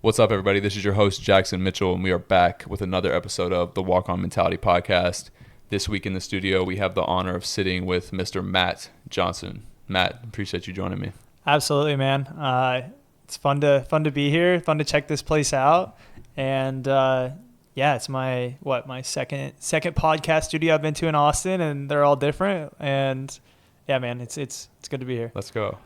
What's up, everybody? This is your host, Jackson Mitchell, and we are back with another episode of the Walk On Mentality podcast. This week in the studio, we have the honor of sitting with Mr. Matt Johnson. Matt, appreciate you joining me. Absolutely, man. It's fun to be here. Fun to check this place out, and it's my second podcast studio I've been to in Austin, and they're all different. And yeah, man, it's good to be here. Let's go.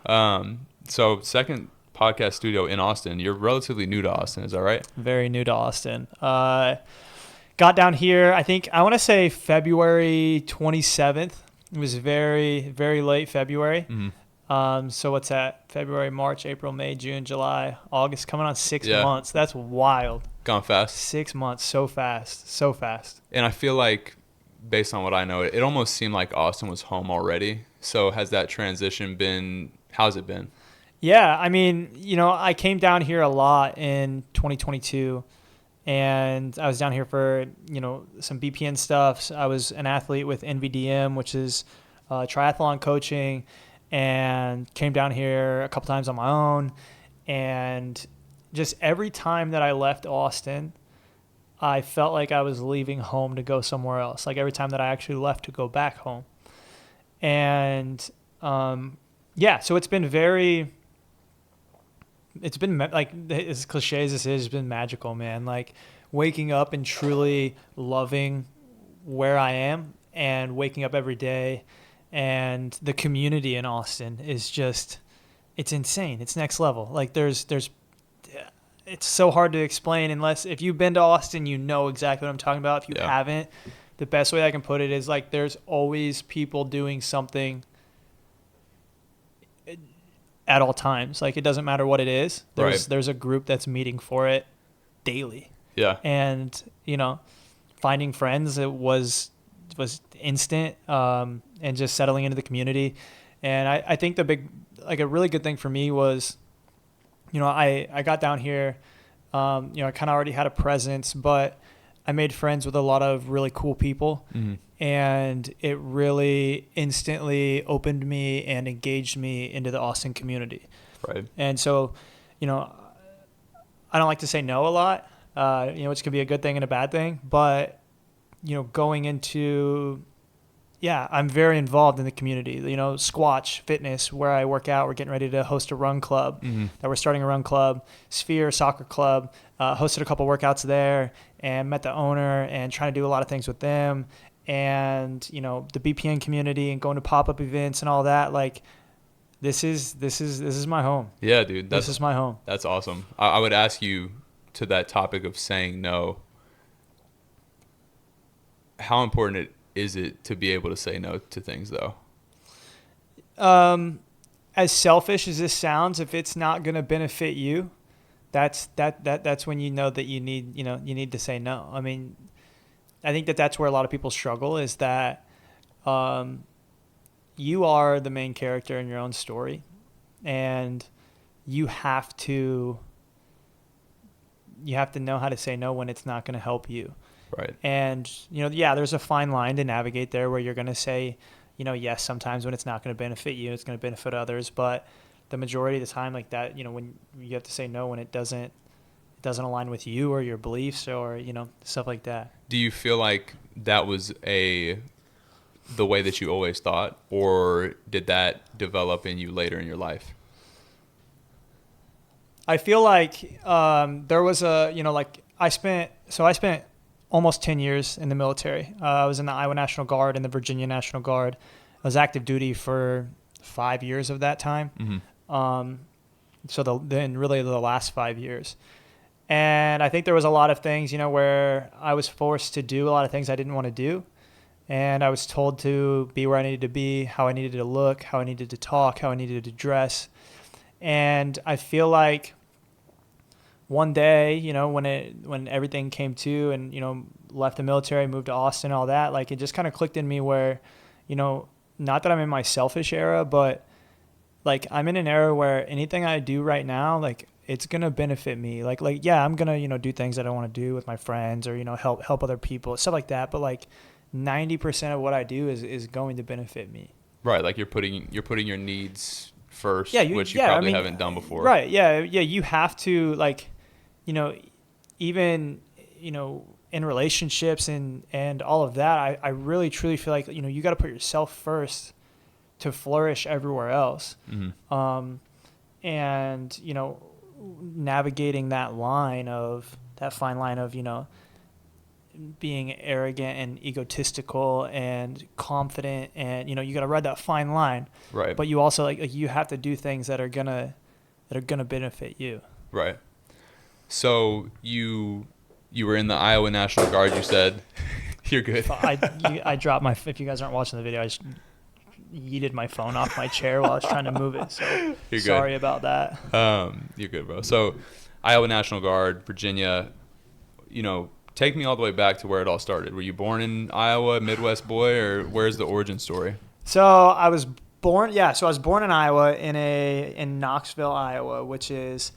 So second podcast studio in Austin. You're relatively new to Austin, is that right? Very new to Austin. Got down here, I want to say February 27th. It was very, very late February. Mm-hmm. So what's that? February, March, April, May, June, July, August, coming on 6 months. That's wild. Gone fast. 6 months, so fast. And I feel like, based on what I know, it almost seemed like Austin was home already. So has that transition been, how's it been? Yeah, I mean, I came down here a lot in 2022, and I was down here for, some BPN stuff. I was an athlete with NVDM, which is triathlon coaching, and came down here a couple times on my own. And just every time that I left Austin, I felt like I was leaving home to go somewhere else. Like every time that I actually left to go back home. And so it's been like, as cliche as this is, it's been magical, man. Like waking up and truly loving where I am and waking up every day. And the community in Austin is just, it's insane. It's next level. Like it's so hard to explain if you've been to Austin, you know exactly what I'm talking about. If you haven't, the best way I can put it is like, there's always people doing something at all times. Like it doesn't matter what it is. There's a group that's meeting for it daily. Yeah. And, finding friends, it was instant, and just settling into the community. And I think a really good thing for me was, I got down here, I kind of already had a presence, but I made friends with a lot of really cool people. Mm-hmm. And it really instantly opened me and engaged me into the Austin community. Right. And so, I don't like to say no a lot, which can be a good thing and a bad thing. But, going into, I'm very involved in the community. Squatch Fitness, where I work out, we're getting ready to host a run club. Mm-hmm. That we're starting a run club. Sphere Soccer Club, hosted a couple workouts there and met the owner and trying to do a lot of things with them. And the BPN community and going to pop-up events and all that. Like this is my home. Yeah, dude, this is my home. That's awesome. I would ask you, to that topic of saying no, how important is it to be able to say no to things, though? As selfish as this sounds, if it's not going to benefit you, that's when you know that you need to say no. I mean, I think that's where a lot of people struggle, is that you are the main character in your own story, and you have to know how to say no when it's not going to help you. Right. And, there's a fine line to navigate there where you're going to say, yes, sometimes when it's not going to benefit you, it's going to benefit others. But the majority of the time, like that, when you have to say no when it doesn't align with you or your beliefs or, stuff like that. Do you feel like that was the way that you always thought, or did that develop in you later in your life? I feel like there was I spent almost 10 years in the military. I was in the Iowa National Guard and the Virginia National Guard. I was active duty for 5 years of that time. Mm-hmm. Then really the last 5 years. And I think there was a lot of things, where I was forced to do a lot of things I didn't want to do. And I was told to be where I needed to be, how I needed to look, how I needed to talk, how I needed to dress. And I feel like one day, when everything came to and, left the military, moved to Austin, all that, like it just kind of clicked in me where, not that I'm in my selfish era, but like I'm in an era where anything I do right now, like it's going to benefit me. Like, I'm going to, do things that I want to do with my friends or, help other people, stuff like that. But like 90% of what I do is going to benefit me. Right. Like you're putting your needs first, which you probably haven't done before. Right. Yeah. Yeah. You have to even, in relationships and all of that, I really truly feel like, you got to put yourself first to flourish everywhere else. Mm-hmm. And, navigating that fine line of, being arrogant and egotistical and confident, and, you got to ride that fine line. Right. But you also like you have to do things that are gonna benefit you. Right. So you were in the Iowa National Guard, you said. You're good. I dropped my, if you guys aren't watching the video, I just yeeted my phone off my chair while I was trying to move it. So You're sorry good. about that. You're good, bro. So Iowa National Guard, Virginia, take me all the way back to where it all started. Were you born in Iowa, Midwest boy, or where's the origin story? So I was born in Iowa in Knoxville, Iowa, which is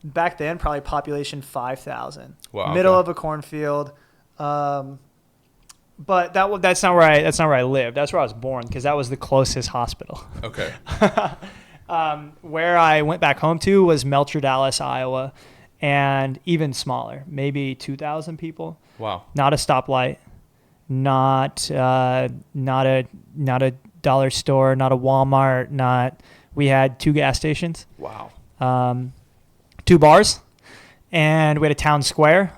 back then probably population 5,000. Wow. Middle Okay. of a cornfield. But that's not where I lived. That's where I was born, because that was the closest hospital. Okay. Where I went back home to was Melcher, Dallas, Iowa, and even smaller, maybe 2,000 people. Wow. Not a stoplight, not a dollar store, not a Walmart, we had 2 gas stations. Wow. 2 bars, and we had a town square,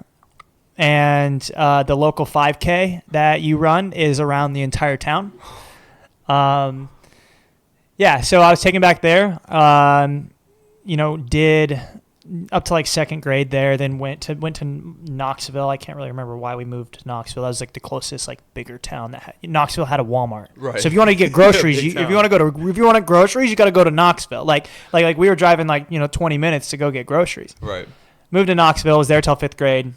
and the local 5K that you run is around the entire town. Yeah, so I was taken back there, did up to like 2nd grade there, then went to Knoxville. I can't really remember why we moved to Knoxville. That was like the closest like bigger town Knoxville had a Walmart. Right. So if you want to get groceries, if you want groceries, you got to go to Knoxville. Like we were driving 20 minutes to go get groceries. Right. Moved to Knoxville, was there till 5th grade.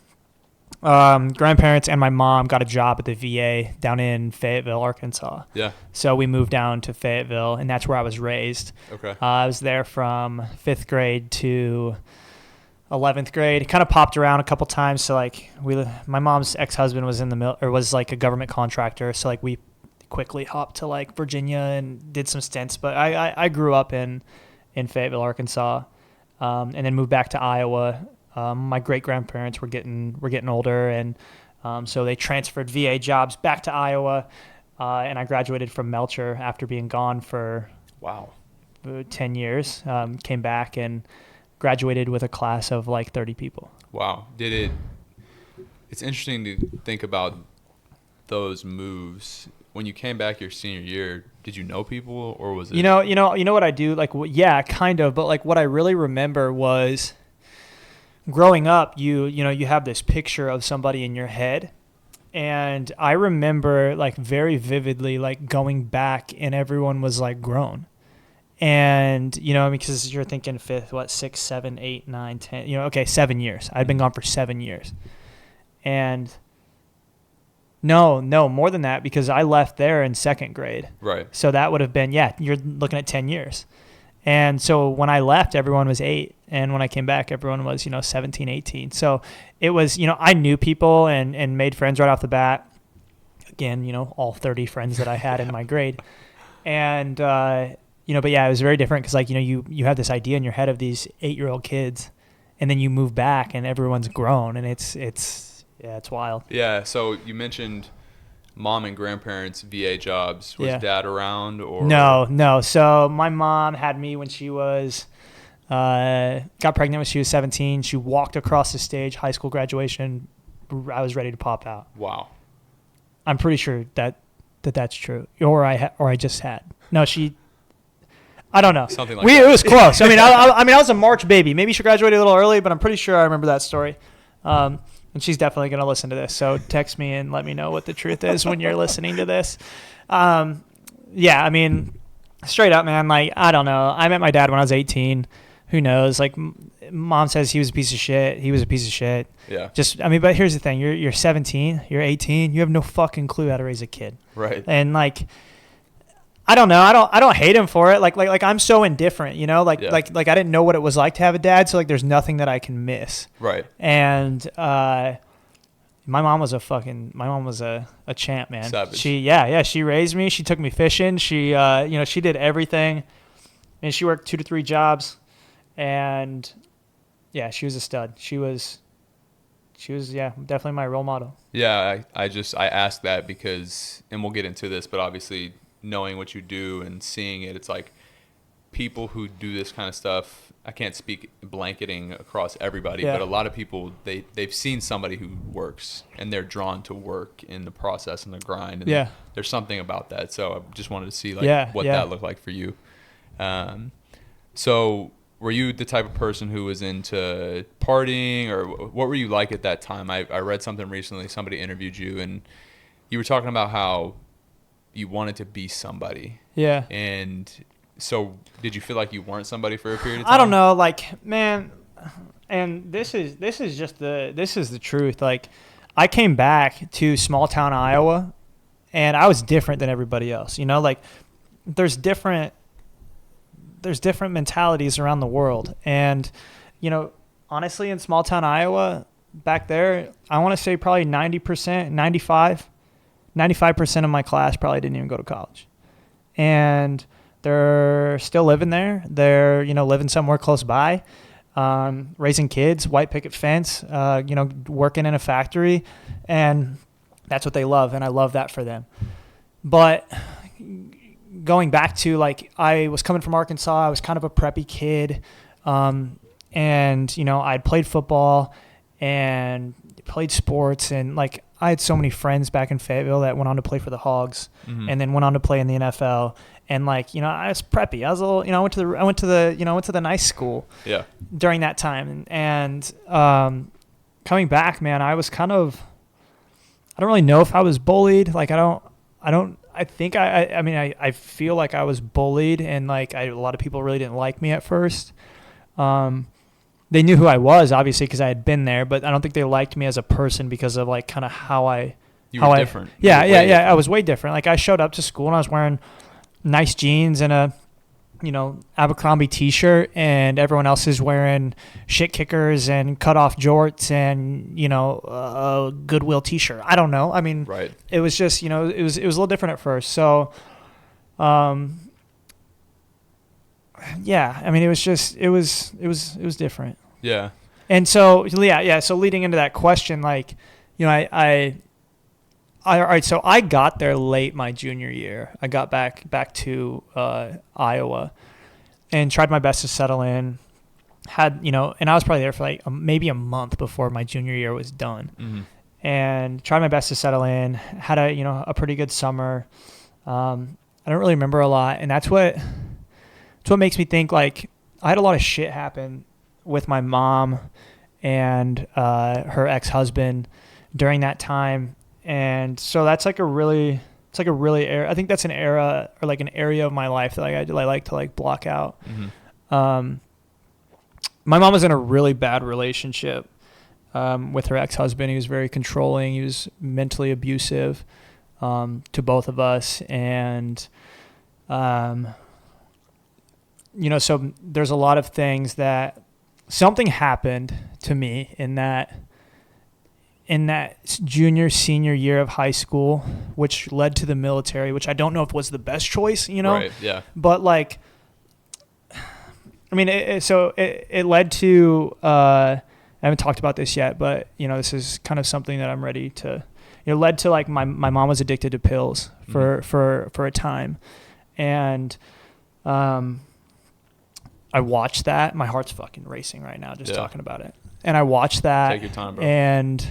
Grandparents and my mom got a job at the VA down in Fayetteville, Arkansas. Yeah. So we moved down to Fayetteville, and that's where I was raised. Okay. I was there from 5th grade to 11th grade. Kind of popped around a couple times. So my mom's ex-husband was was like a government contractor. So we quickly hopped to Virginia and did some stints. But I grew up in Fayetteville, Arkansas, and then moved back to Iowa. My great grandparents were getting older, and so they transferred VA jobs back to Iowa, and I graduated from Melcher after being gone for 10 years. Came back and graduated with a class of 30 people. Wow. It's interesting to think about those moves. When you came back your senior year, did you know people, or was it? You know what I do? Yeah, kind of. But what I really remember was, growing up, you have this picture of somebody in your head, and I remember very vividly going back, and everyone was grown, and because you're thinking 5th, 6, 7, 8, 9, 10, okay, 7 years. I'd been gone for 7 years, and no, more than that, because I left there in 2nd grade. Right. So that would have been, you're looking at 10 years. And so when I left, everyone was 8. And when I came back, everyone was, 17, 18. So it was, I knew people and made friends right off the bat. Again, all 30 friends that I had in my grade. And, but yeah, it was very different because you have this idea in your head of these 8-year-old kids, and then you move back and everyone's grown, and it's wild. Yeah. So you mentioned mom and grandparents' VA jobs. Was dad around, or? No. So my mom had me when she was, got pregnant when she was 17. She walked across the stage, high school graduation. I was ready to pop out. Wow. I'm pretty sure that's true. Or I just had. No, I don't know. Something like that. It was close. I mean, I was a March baby. Maybe she graduated a little early, but I'm pretty sure I remember that story. And she's definitely going to listen to this. So text me and let me know what the truth is when you're listening to this. Yeah, I mean, straight up, man, I don't know. I met my dad when I was 18. Who knows? Mom says he was a piece of shit. He was a piece of shit. Yeah. But here's the thing. You're 17. You're 18. You have no fucking clue how to raise a kid. Right. And I don't know. I don't hate him for it. I'm so indifferent, I didn't know what it was like to have a dad. So there's nothing that I can miss. Right. And my mom was a champ, man. Savage. She raised me. She took me fishing. She, she did everything, and she worked 2 to 3 jobs. And yeah, she was a stud. She was yeah, definitely my role model. Yeah, I asked that because, and we'll get into this, but obviously knowing what you do and seeing it, it's like people who do this kind of stuff, I can't speak blanketing across everybody, Yeah. but a lot of people, they've seen somebody who works and they're drawn to work in the process and the grind. And Yeah. there's something about that. So I just wanted to see what Yeah. that looked like for you. So were you the type of person who was into partying, or what were you like at that time? I read something recently, somebody interviewed you and you were talking about how you wanted to be somebody. Yeah. And so did you feel like you weren't somebody for a period of time? I don't know, like, man, and this is the truth. Like, I came back to small town Iowa and I was different than everybody else. You know, like there's different mentalities around the world. And, you know, honestly, in small town Iowa back there, I want to say probably 90%, 95% of my class probably didn't even go to college. And they're still living there. They're, you know, living somewhere close by, raising kids, white picket fence, you know, working in a factory. And that's what they love. And I love that for them. But going back to, like, I was coming from Arkansas. I was kind of a preppy kid. And, you know, I'd played football and played sports. And, like, I had so many friends back in Fayetteville that went on to play for the Hogs and then went on to play in the NFL. And, like, you know, I was preppy. I was a little, you know, I went to the nice school during that time. And coming back, man, I was kind of, I don't really know if I was bullied. Like, I feel like I was bullied, and like a lot of people really didn't like me at first. They knew who I was, obviously, because I had been there, but I don't think they liked me as a person because of like kind of how I. You were different. Yeah. I was way different. Like, I showed up to school and I was wearing nice jeans and a, you know, Abercrombie t-shirt, and everyone else is wearing shit kickers and cut off jorts and, you know, a Goodwill t-shirt. I don't know. I mean, right. It was just, you know, it was a little different at first. So, yeah, I mean, it was different. Yeah. And so, yeah. So leading into that question, like, you know, all right, so I got there late my junior year. I got back to Iowa and tried my best to settle in. Had, you know, and I was probably there for like maybe a month before my junior year was done. And tried my best to settle in. Had a pretty good summer. I don't really remember a lot, and that's what makes me think, like, I had a lot of shit happen with my mom and her ex-husband during that time. And so that's like I think that's an era, or like an area of my life that I like to like block out. My mom was in a really bad relationship with her ex-husband. He was very controlling. He was mentally abusive to both of us. And, you know, so there's a lot of things that something happened to me in that junior, senior year of high school, which led to the military, which I don't know if was the best choice, you know? Right, yeah. But, like, I mean, it led to, I haven't talked about this yet, but, you know, this is kind of something that I'm ready to, it led to, like, my mom was addicted to pills for a time. And I watched that. My heart's fucking racing right now just talking about it. And I watched that. Take your time, bro. And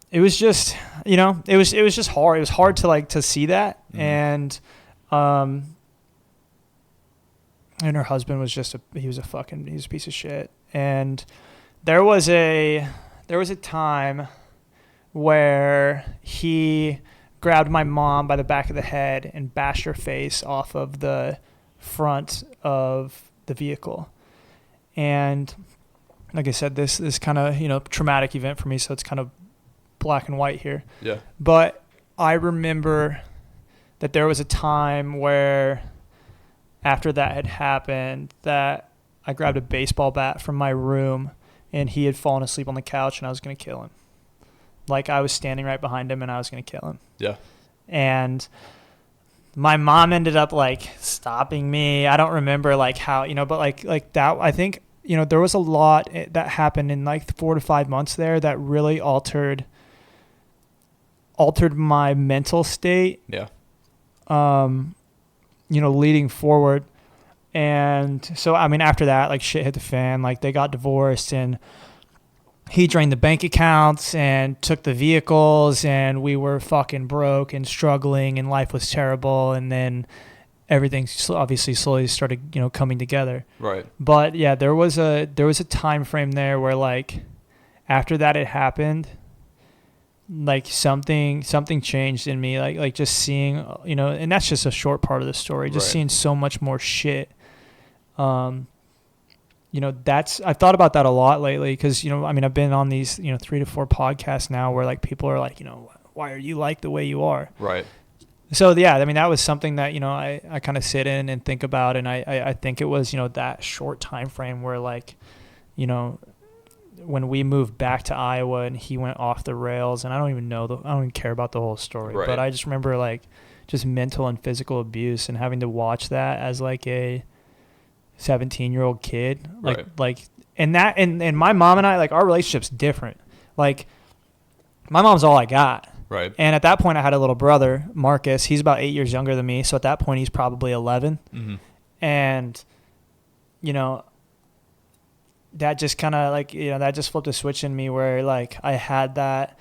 it was just, you know, it was just hard. It was hard to see that. And her husband was he was a piece of shit. And there was a time where he grabbed my mom by the back of the head and bashed her face off of the front of the vehicle. And like I said, this kind of, you know, traumatic event for me, so it's kind of black and white here. Yeah. But I remember that there was a time where after that had happened that I grabbed a baseball bat from my room and he had fallen asleep on the couch and I was going to kill him. Like, I was standing right behind him and I was going to kill him. Yeah. And my mom ended up like stopping me. I don't remember like how, but like that, I think, there was a lot that happened in like 4 to 5 months there that really altered my mental state. Yeah. Leading forward. And so, I mean, after that, like shit hit the fan, like they got divorced and he drained the bank accounts and took the vehicles and we were fucking broke and struggling and life was terrible. And then everything obviously slowly started, coming together. Right. But yeah, there was a time frame there where like after that it happened, like something changed in me, like just seeing, and that's just a short part of the story, just seeing so much more shit. I've thought about that a lot lately because, I've been on these, 3 to 4 podcasts now where like people are like, why are you like the way you are? Right. So yeah, I mean, that was something that, I kind of sit in and think about. And I think it was, that short time frame where like, when we moved back to Iowa and he went off the rails, and I don't even care about the whole story, but I just remember like just mental and physical abuse and having to watch that as like a 17-year-old kid, and my mom and I, like our relationship's different. Like my mom's all I got. Right. And at that point I had a little brother, Marcus. He's about 8 years younger than me. So at that point he's probably 11. Mm-hmm. And, that just kind of like, that just flipped a switch in me where like I had that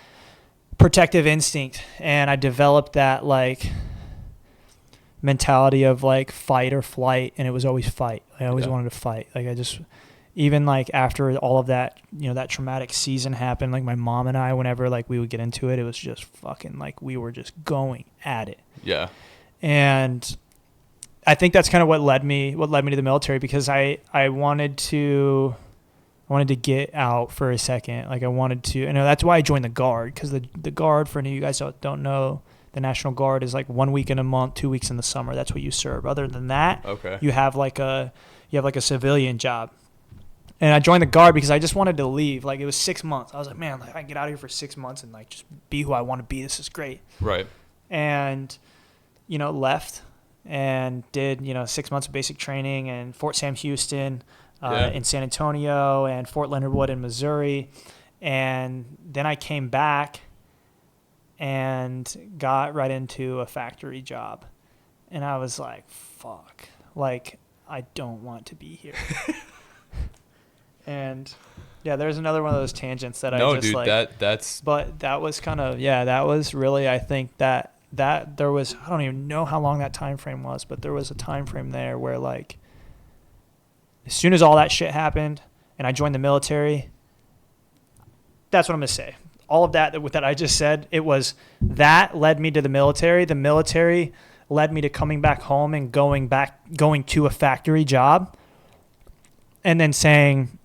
protective instinct and I developed that like mentality of like fight or flight, and it was always fight. I always wanted to fight. Like I just, even like after all of that, that traumatic season happened, like my mom and I, whenever like we would get into it, it was just fucking like we were just going at it. Yeah. And I think that's kind of what led me to the military, because I wanted to get out for a second. Like I wanted to, that's why I joined the Guard, because the Guard, for any of you guys that don't know, the National Guard is like 1 week in a month, 2 weeks in the summer. That's what you serve. Other than that, you have like a civilian job. And I joined the Guard because I just wanted to leave. Like it was 6 months. I was like, man, like I can get out of here for 6 months and like just be who I want to be. This is great. Right. And, left and did, 6 months of basic training in Fort Sam Houston, in San Antonio, and Fort Leonard Wood in Missouri. And then I came back and got right into a factory job. And I was like, fuck, like I don't want to be here. And yeah, there's another one of those tangents that but that was kind of, that was really, I think that there was, I don't even know how long that time frame was, but there was a time frame there where like, as soon as all that shit happened and I joined the military, that's what I'm going to say. All of that I just said, it was that led me to the military. The military led me to coming back home and going to a factory job and then saying,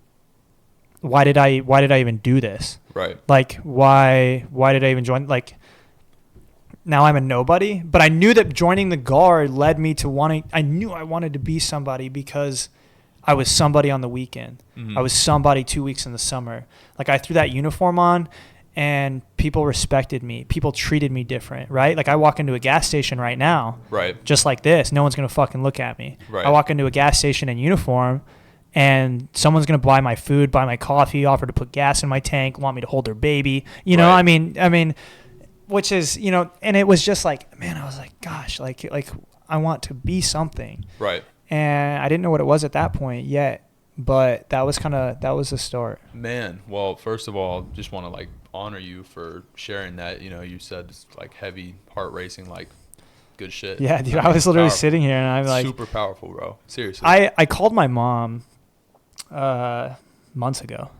why did I even do this? Right. Like, why did I even join? Like, now I'm a nobody, but I knew that joining the Guard led me to I knew I wanted to be somebody because I was somebody on the weekend. Mm-hmm. I was somebody 2 weeks in the summer. Like I threw that uniform on and people respected me. People treated me different, right? Like I walk into a gas station right now, right, just like this. No one's going to fucking look at me. Right. I walk into a gas station in uniform and someone's going to buy my food, buy my coffee, offer to put gas in my tank, want me to hold their baby. You know, I mean, which is, and it was just like, man, I was like, gosh, like I want to be something. Right. And I didn't know what it was at that point yet, but that was the start. Man, well, first of all, just want to like honor you for sharing that. You said it's like heavy, heart racing, like good shit. Yeah, dude, I was literally sitting here and I'm like, super powerful, bro. Seriously. I called my mom months ago,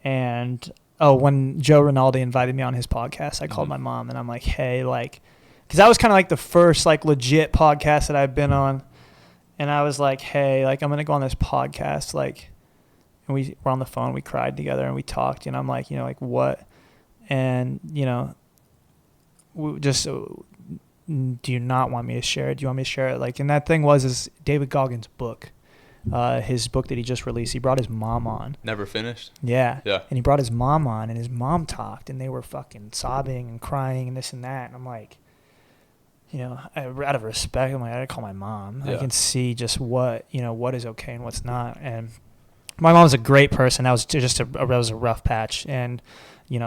and when Joe Rinaldi invited me on his podcast, I called my mom and I'm like, hey, like, because that was kind of like the first like legit podcast that I've been on. And I was like, hey, like, I'm going to go on this podcast. Like, and we were on the phone. We cried together and we talked. And I'm like, like, what? And, do you not want me to share it? Do you want me to share it? Like, and that thing is David Goggins' book. His book that he just released. He brought his mom on. Never finished? Yeah. Yeah. And he brought his mom on, and his mom talked, and they were fucking sobbing and crying and this and that. And I'm like, out of respect, I'm like, I call my mom. Yeah. I can see just what is okay and what's not. And my mom's a great person. That was just that was a rough patch. And,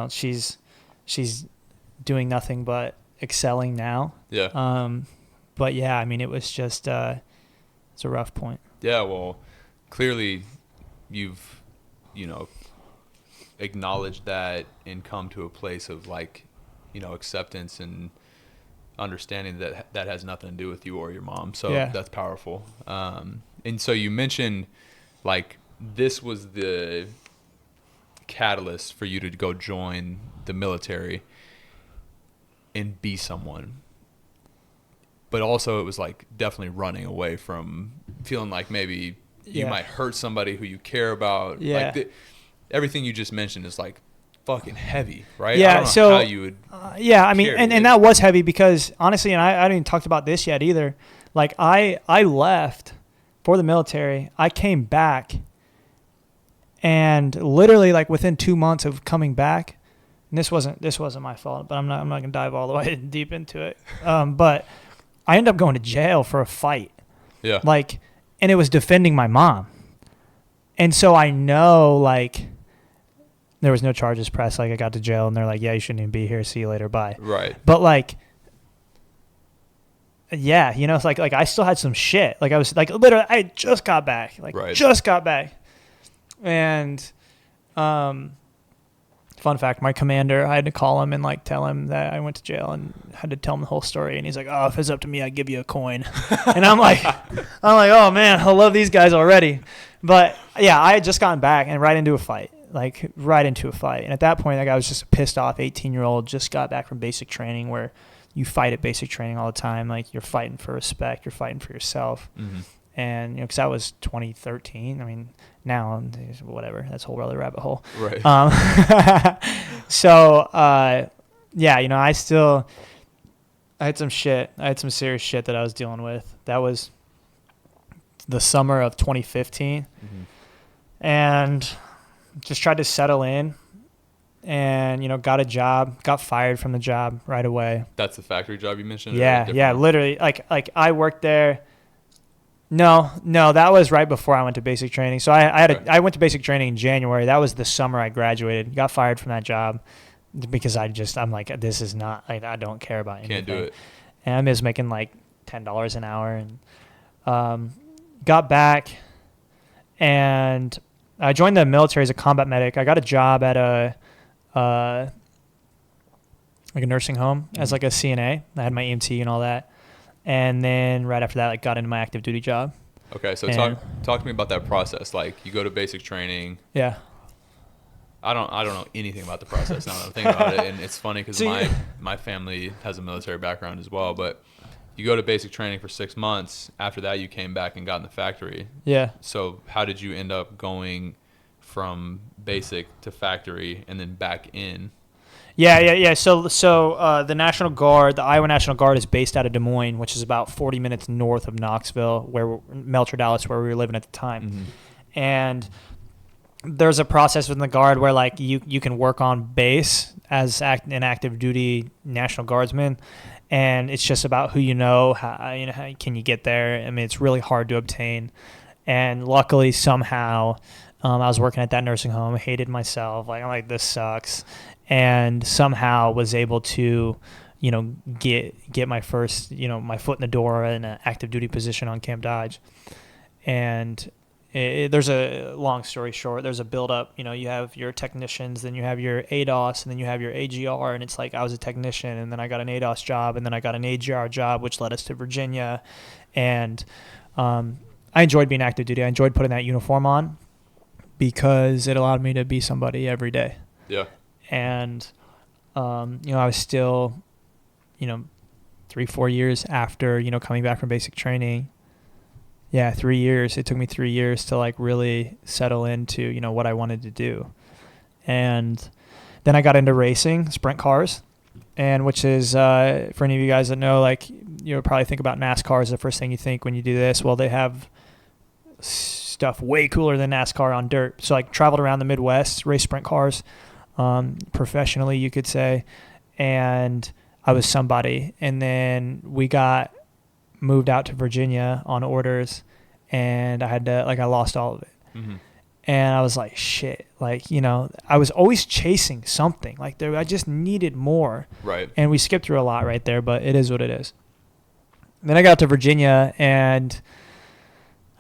she's doing nothing but excelling now. Yeah. But yeah, I mean, it was just, it's a rough point. Yeah. Well, clearly you've, acknowledged that and come to a place of like, acceptance and understanding that that has nothing to do with you or your mom. So Yeah. that's powerful. And so you mentioned like this was the catalyst for you to go join the military and be someone. But also it was like definitely running away from feeling like maybe you might hurt somebody who you care about. Yeah. Like everything you just mentioned is like fucking heavy, right? Yeah. I don't know So how you would. I mean, and that was heavy because honestly, and I haven't even talked about this yet either. Like I left for the military. I came back, and literally like within 2 months of coming back, and this wasn't my fault, but I'm not gonna dive all the way deep into it. But I ended up going to jail for a fight. Yeah. Like, and it was defending my mom, and so I know like. There was no charges pressed. Like I got to jail and they're like, yeah, you shouldn't even be here. See you later. Bye. Right. But like, yeah, it's like I still had some shit. Like I was like, literally, I just got back. And, fun fact, my commander, I had to call him and like tell him that I went to jail and had to tell him the whole story. And he's like, oh, if it's up to me, I'd give you a coin. And I'm like, oh man, I love these guys already. But yeah, I had just gotten back and right into a fight. And at that point, like I was just a pissed off 18-year-old, just got back from basic training where you fight at basic training all the time. Like you're fighting for respect, you're fighting for yourself. Mm-hmm. And, because that was 2013. I mean, now, whatever, that's a whole other rabbit hole. Right. So, yeah, I had some shit. I had some serious shit that I was dealing with. That was the summer of 2015. Mm-hmm. And just tried to settle in and, got a job, got fired from the job right away. That's the factory job you mentioned? Yeah, literally. Like I worked there. No, that was right before I went to basic training. So I went to basic training in January. That was the summer I graduated. Got fired from that job because I'm like, this is not, like, I don't care about anything. Can't do it. And I was making like $10 an hour and got back and I joined the military as a combat medic. I got a job at a nursing home as like a CNA. I had my EMT and all that. And then right after that, like got into my active duty job. Okay, so talk to me about that process. Like you go to basic training. Yeah. I don't know anything about the process now that I'm thinking about it, and it's funny because my family has a military background as well. But you go to basic training for 6 months. After that, you came back and got in the factory. Yeah. So how did you end up going from basic to factory and then back in? Yeah. So the National Guard, the Iowa National Guard, is based out of Des Moines, which is about 40 minutes north of Knoxville, Melcher, Dallas, where we were living at the time. Mm-hmm. And there's a process within the Guard where like you can work on base as an active duty National Guardsman, and it's just about who how can you get there. I mean, it's really hard to obtain, and luckily somehow I was working at that nursing home, hated myself, like I'm like, this sucks, and somehow was able to get my first my foot in the door in an active duty position on Camp Dodge. And there's a long story short, there's a build up, you have your technicians, then you have your ADOS, and then you have your AGR, and it's like I was a technician, and then I got an ADOS job, and then I got an AGR job, which led us to Virginia. And I enjoyed being active duty. I enjoyed putting that uniform on because it allowed me to be somebody every day. Yeah. And I was still 3-4 years after coming back from basic training. Yeah, 3 years. It took me 3 years to like really settle into, what I wanted to do. And then I got into racing, sprint cars, and which is, for any of you guys that know, like you'll probably think about NASCAR as the first thing you think when you do this. Well, they have stuff way cooler than NASCAR on dirt. So like traveled around the Midwest, raced sprint cars, professionally, you could say. And I was somebody. And then we got moved out to Virginia on orders, and I lost all of it. Mm-hmm. And I was like, shit, like, you know, I was always chasing something. Like, I just needed more. Right. And we skipped through a lot right there, but it is what it is. Then I got to Virginia, and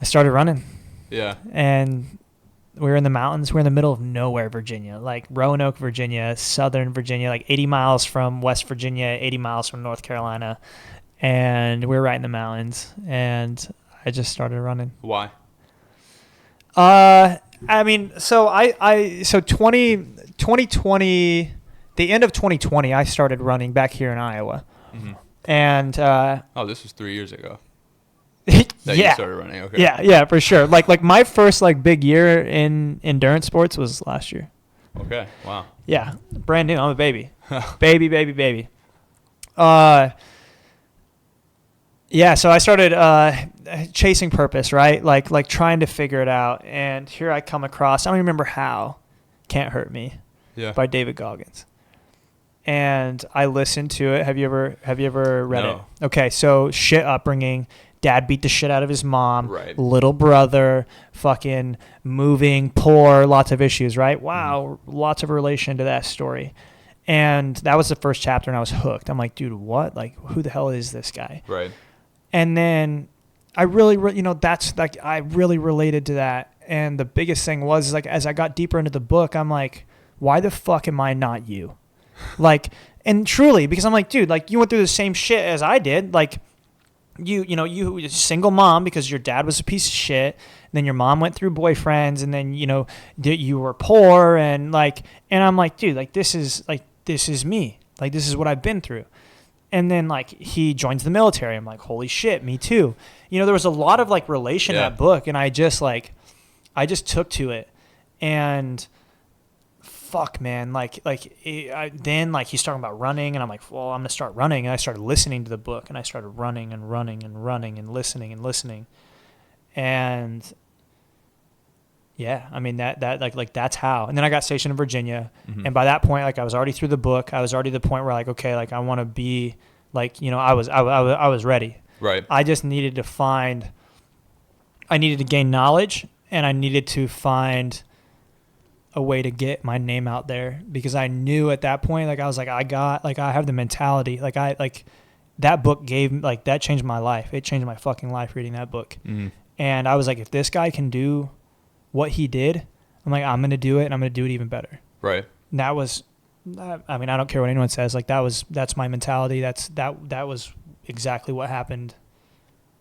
I started running. Yeah. And we were in the mountains. We're in the middle of nowhere, Virginia, like Roanoke, Virginia, southern Virginia, like 80 miles from West Virginia, 80 miles from North Carolina. And we were right in the mountains, and I just started running. Why? I mean, so 2020, the end of 2020, I started running back here in Iowa. Mm-hmm. And this was 3 years ago that you started running. Okay. Yeah, for sure. Like my first like big year in endurance sports was last year. Okay. Wow. Yeah, brand new. I'm a baby. baby. Yeah, so I started chasing purpose, right? Like trying to figure it out. And here I come across, I don't remember how, Can't Hurt Me by David Goggins. And I listened to it. Have you ever read it? Okay, so shit upbringing. Dad beat the shit out of his mom. Right. Little brother, fucking moving, poor, lots of issues, right? Wow, lots of relation to that story. And that was the first chapter, and I was hooked. I'm like, dude, what? Like, who the hell is this guy? Right. And then I really, that's like, I really related to that. And the biggest thing was, like, as I got deeper into the book, I'm like, why the fuck am I not you? Like, and truly, because I'm like, dude, like, you went through the same shit as I did. Like, you were a single mom because your dad was a piece of shit. And then your mom went through boyfriends, and then, you were poor, and like, and I'm like, dude, like, this is me. Like, this is what I've been through. And then, like, he joins the military. I'm like, holy shit, me too. There was a lot of, like, relation in that book, and I just took to it. And fuck, man, then he's talking about running, and I'm like, well, I'm going to start running. And I started listening to the book, and I started running and running and running and listening and listening. And yeah, I mean, that that's how. And then I got stationed in Virginia. Mm-hmm. And by that point, like, I was already through the book. I was already to the point where, like, okay, like, I want to be, like, I was ready. Right. I just needed to gain knowledge, and I needed to find a way to get my name out there, because I knew at that point, like, I was like, I have the mentality. That book that changed my life. It changed my fucking life reading that book. Mm-hmm. And I was like, if this guy can do what he did, I'm like, I'm going to do it, and I'm going to do it even better. Right. And that was, I mean, I don't care what anyone says. Like, that's my mentality. That was exactly what happened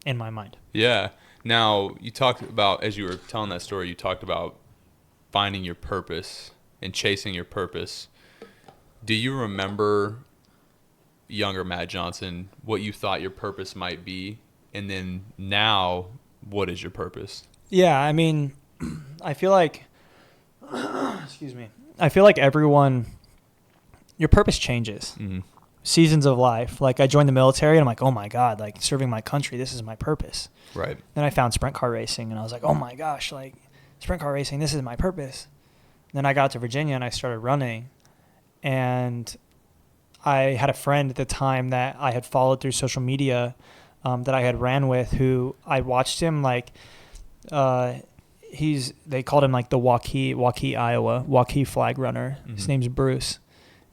in my mind. Yeah. Now, you talked about, as you were telling that story, you talked about finding your purpose and chasing your purpose. Do you remember, younger Matt Johnson, what you thought your purpose might be? And then now, what is your purpose? Yeah, I mean, I feel like, everyone, your purpose changes. Mm-hmm. Seasons of life. Like, I joined the military, and I'm like, oh my God, like, serving my country, this is my purpose. Right. Then I found sprint car racing, and I was like, oh my gosh, like, sprint car racing, this is my purpose. Then I got to Virginia, and I started running. And I had a friend at the time that I had followed through social media, that I had ran with, who I watched him, like, they called him like the Waukee, Iowa, Waukee flag runner. Mm-hmm. His name's Bruce.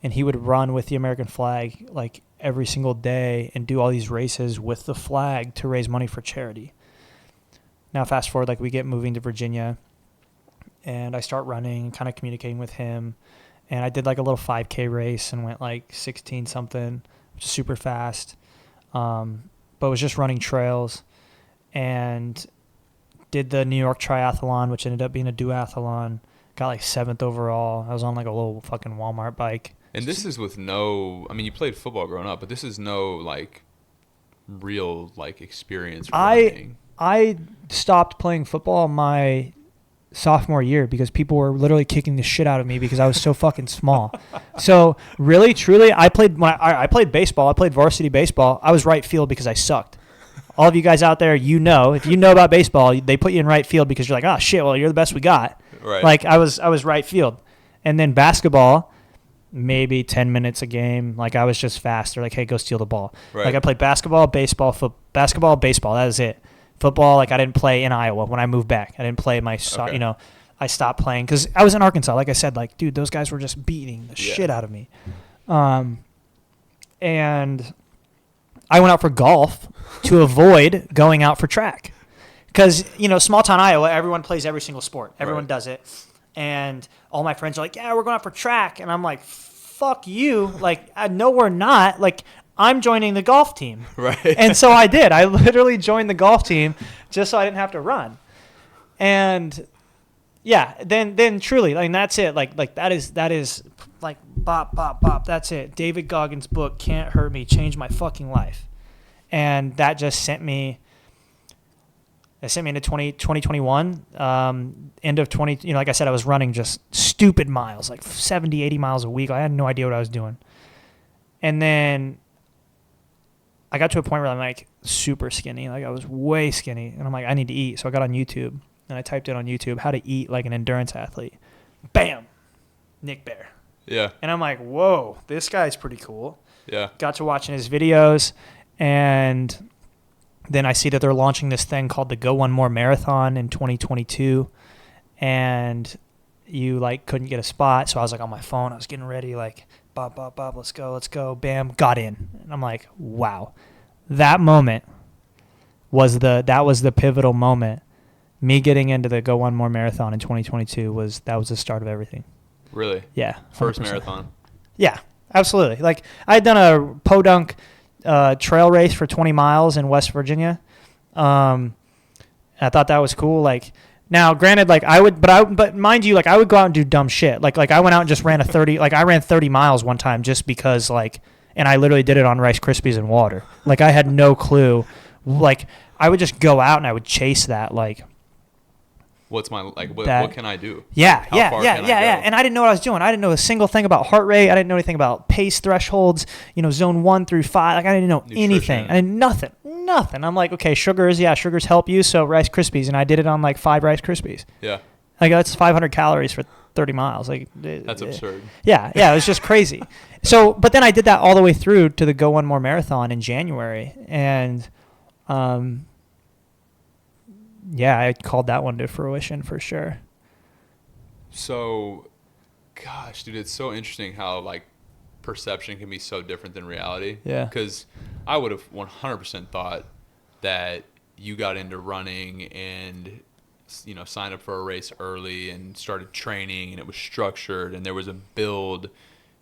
And he would run with the American flag like every single day and do all these races with the flag to raise money for charity. Now fast forward, like, we get moving to Virginia, and I start running, kind of communicating with him. And I did like a little 5K race and went like 16 something, which is super fast. But was just running trails, and did the New York triathlon, which ended up being a duathlon. Got like 7th overall. I was on like a little fucking Walmart bike. And this is with no, I mean, you played football growing up, but this is no like real like experience running. I stopped playing football my sophomore year because people were literally kicking the shit out of me because I was so fucking small. So really, truly, I played baseball. I played varsity baseball. I was right field because I sucked. All of you guys out there, if you know about baseball, they put you in right field because you're like, oh shit, well, you're the best we got. Right. Like, I was right field. And then basketball, maybe 10 minutes a game. Like I was just fast. They're like, hey, go steal the ball. Right. Like I played basketball, baseball, baseball. That was it. Football, like I didn't play in Iowa when I moved back. I didn't play Okay. I stopped playing because I was in Arkansas. Like I said, like, dude, those guys were just beating the shit out of me. And I went out for golf to avoid going out for track. Because, small town Iowa, everyone plays every single sport. Everyone does it. And all my friends are like, yeah, we're going out for track. And I'm like, fuck you. Like, no, we're not. Like, I'm joining the golf team. Right. And so I did. I literally joined the golf team just so I didn't have to run. And yeah, then truly, like that's it. Like that is like bop, bop, bop. That's it. David Goggins' book, Can't Hurt Me, changed my fucking life. And that just sent me into 2021, end of 20, like I said, I was running just stupid miles, like 70, 80 miles a week. I had no idea what I was doing. And then I got to a point where I'm like super skinny. Like I was way skinny. And I'm like, I need to eat. So I got on YouTube and I typed in on YouTube how to eat like an endurance athlete. Bam! Nick Bear. Yeah. And I'm like, whoa, this guy's pretty cool. Yeah. Got to watching his videos. And then I see that they're launching this thing called the Go One More Marathon in 2022. And you like couldn't get a spot. So I was like on my phone. I was getting ready like, bop, bop, bop, let's go. Bam, got in. And I'm like, wow. That moment was the pivotal moment. Me getting into the Go One More Marathon in 2022 was the start of everything. Really? Yeah. 100%. First marathon? Yeah, absolutely. Like I had done a podunk trail race for 20 miles in West Virginia. I thought that was cool. Like now, granted, like but mind you, like I would go out and do dumb shit. Like I went out and just ran I ran 30 miles one time just because and I literally did it on Rice Krispies and water. Like I had no clue. Like I would just go out and I would chase that. Like what's my what can I do? Yeah, How far can I go? And I didn't know what I was doing. I didn't know a single thing about heart rate. I didn't know anything about pace thresholds. Zone 1 through 5. Like I didn't know anything. I did nothing. I'm like, okay, sugars help you. So Rice Krispies, and I did it on like 5 Rice Krispies. Yeah. Like that's 500 calories for 30 miles. Like that's absurd. Yeah, it was just crazy. So, but then I did that all the way through to the Go One More Marathon in January, and yeah, I called that one to fruition for sure. So, gosh, dude, it's so interesting how like perception can be so different than reality. Yeah. Because I would have 100% thought that you got into running and signed up for a race early and started training and it was structured and there was a build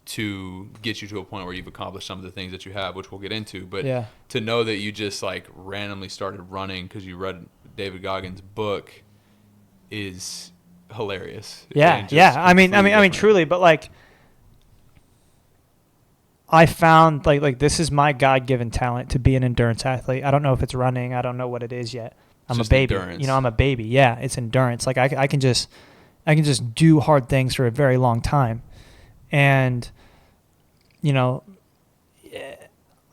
to get you to a point where you've accomplished some of the things that you have, which we'll get into. But to know that you just like randomly started running because you read David Goggins' book is hilarious. Yeah. I mean, truly, but like, I found like this is my God-given talent to be an endurance athlete. I don't know if it's running. I don't know what it is yet. I'm a baby. Endurance. I'm a baby. Yeah, it's endurance. Like I can just do hard things for a very long time, and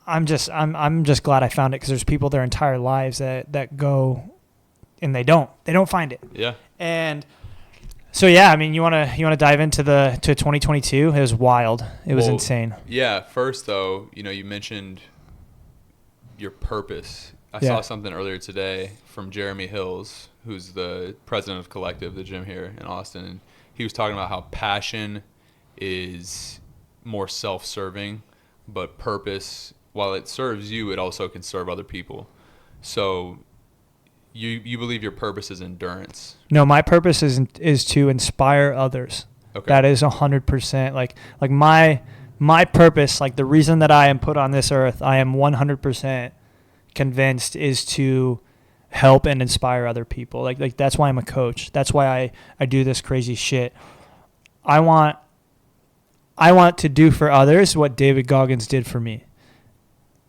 I'm just glad I found it because there's people their entire lives that go and they don't find it. Yeah. And so I mean, you want to dive into to 2022? It was wild. It was insane. Yeah. First though, you mentioned your purpose. I saw something earlier today from Jeremy Hills, who's the president of Collective, the gym here in Austin, and he was talking about how passion is more self-serving, but purpose, while it serves you, it also can serve other people. So you believe your purpose is endurance? No, my purpose is to inspire others. Okay. That is 100%. Like my purpose, like the reason that I am put on this earth, I am 100% convinced is to help and inspire other people. Like that's why I'm a coach. That's why I do this crazy shit. I want to do for others what David Goggins did for me.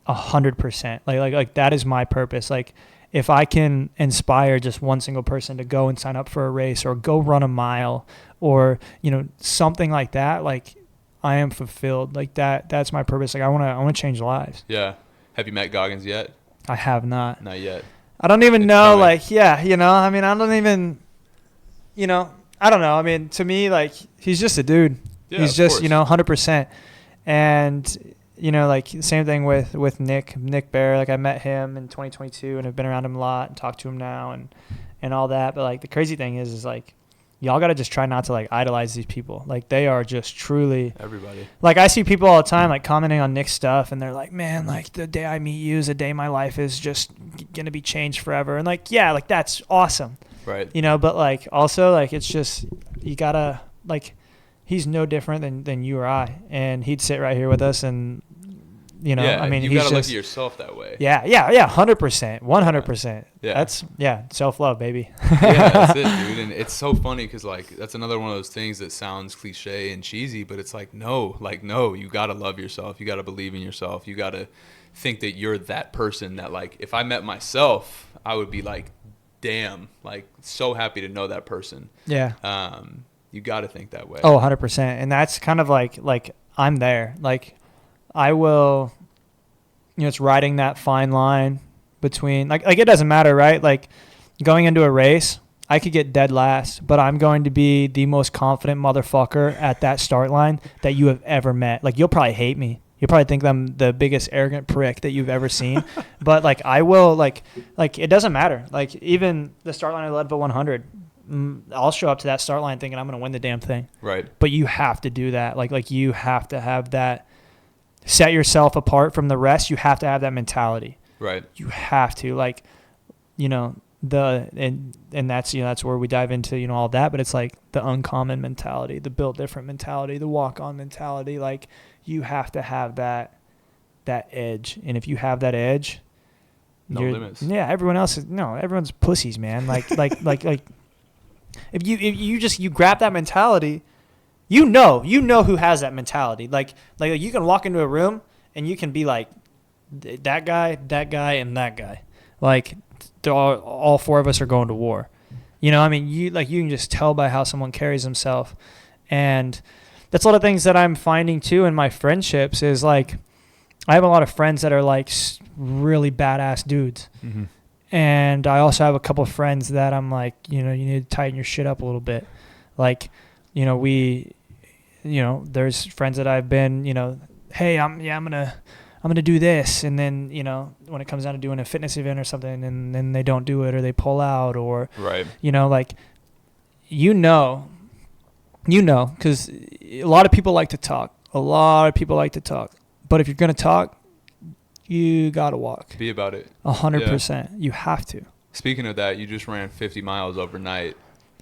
100%. Like that is my purpose. Like if I can inspire just one single person to go and sign up for a race or go run a mile or, something like that, like I am fulfilled. Like that's my purpose. Like I want to change lives. Yeah. Have you met Goggins yet? I have not. Not yet. I don't even know. Coming. I mean, I don't even, I don't know. I mean, to me, like he's just a dude. Yeah, He's of just, course. you know, 100%. And, you know, like same thing with Nick Bear. Like I met him in 2022 and have been around him a lot and talked to him now and all that. But like the crazy thing is like, y'all got to just try not to like idolize these people. Like they are just truly Everybody. like I see people all the time like commenting on Nick's stuff and they're like, man, like the day I meet you is the day my life is just going to be changed forever. And like, yeah, like that's awesome. Right. You know, but like also like it's just you got to like he's no different than you or I. And he'd sit right here with us and you know, yeah, I mean, you he's got to look just at yourself that way. yeah, 100%, 100%. Yeah. That's self-love, baby. Yeah, that's it, dude. And it's so funny because like that's another one of those things that sounds cliche and cheesy, but it's like no, you got to love yourself. You got to believe in yourself. You got to think that you're that person that like if I met myself, I would be like, damn, like so happy to know that person. Yeah. You got to think that way. Oh, 100%. And that's kind of like I'm there. Like I will, you know, it's riding that fine line between like it doesn't matter, right? Like going into a race, I could get dead last, but I'm going to be the most confident motherfucker at that start line that you have ever met. Like you'll probably hate me. You'll probably think I'm the biggest arrogant prick that you've ever seen. But like I will like it doesn't matter. Like even the start line of Leadville 100, I'll show up to that start line thinking I'm going to win the damn thing. Right. But you have to do that. Like you have to have that, set yourself apart from the rest. You have to have that mentality. Right. You have to, like, you know, and that's, you know, that's where we dive into, you know, all that. But it's like the uncommon mentality, the built different mentality, the walk on mentality. Like you have to have that edge. And if you have that edge, no limits. Yeah. Everyone's pussies, man. Like if you grab that mentality, you know who has that mentality. Like you can walk into a room and you can be like that guy, and that guy. Like all four of us are going to war. You know, I mean, you can just tell by how someone carries himself. And that's a lot of things that I'm finding too in my friendships is like I have a lot of friends that are like really badass dudes. Mm-hmm. And I also have a couple of friends that I'm like, you know, you need to tighten your shit up a little bit. Like, you know, there's friends that I've been, you know, hey, I'm gonna do this, and then, you know, when it comes down to doing a fitness event or something, and then they don't do it or they pull out or, right. You know, like, you know, because a lot of people like to talk. But if you're gonna talk, you gotta walk. Be about it. 100%. You have to. Speaking of that, you just ran 50 miles overnight.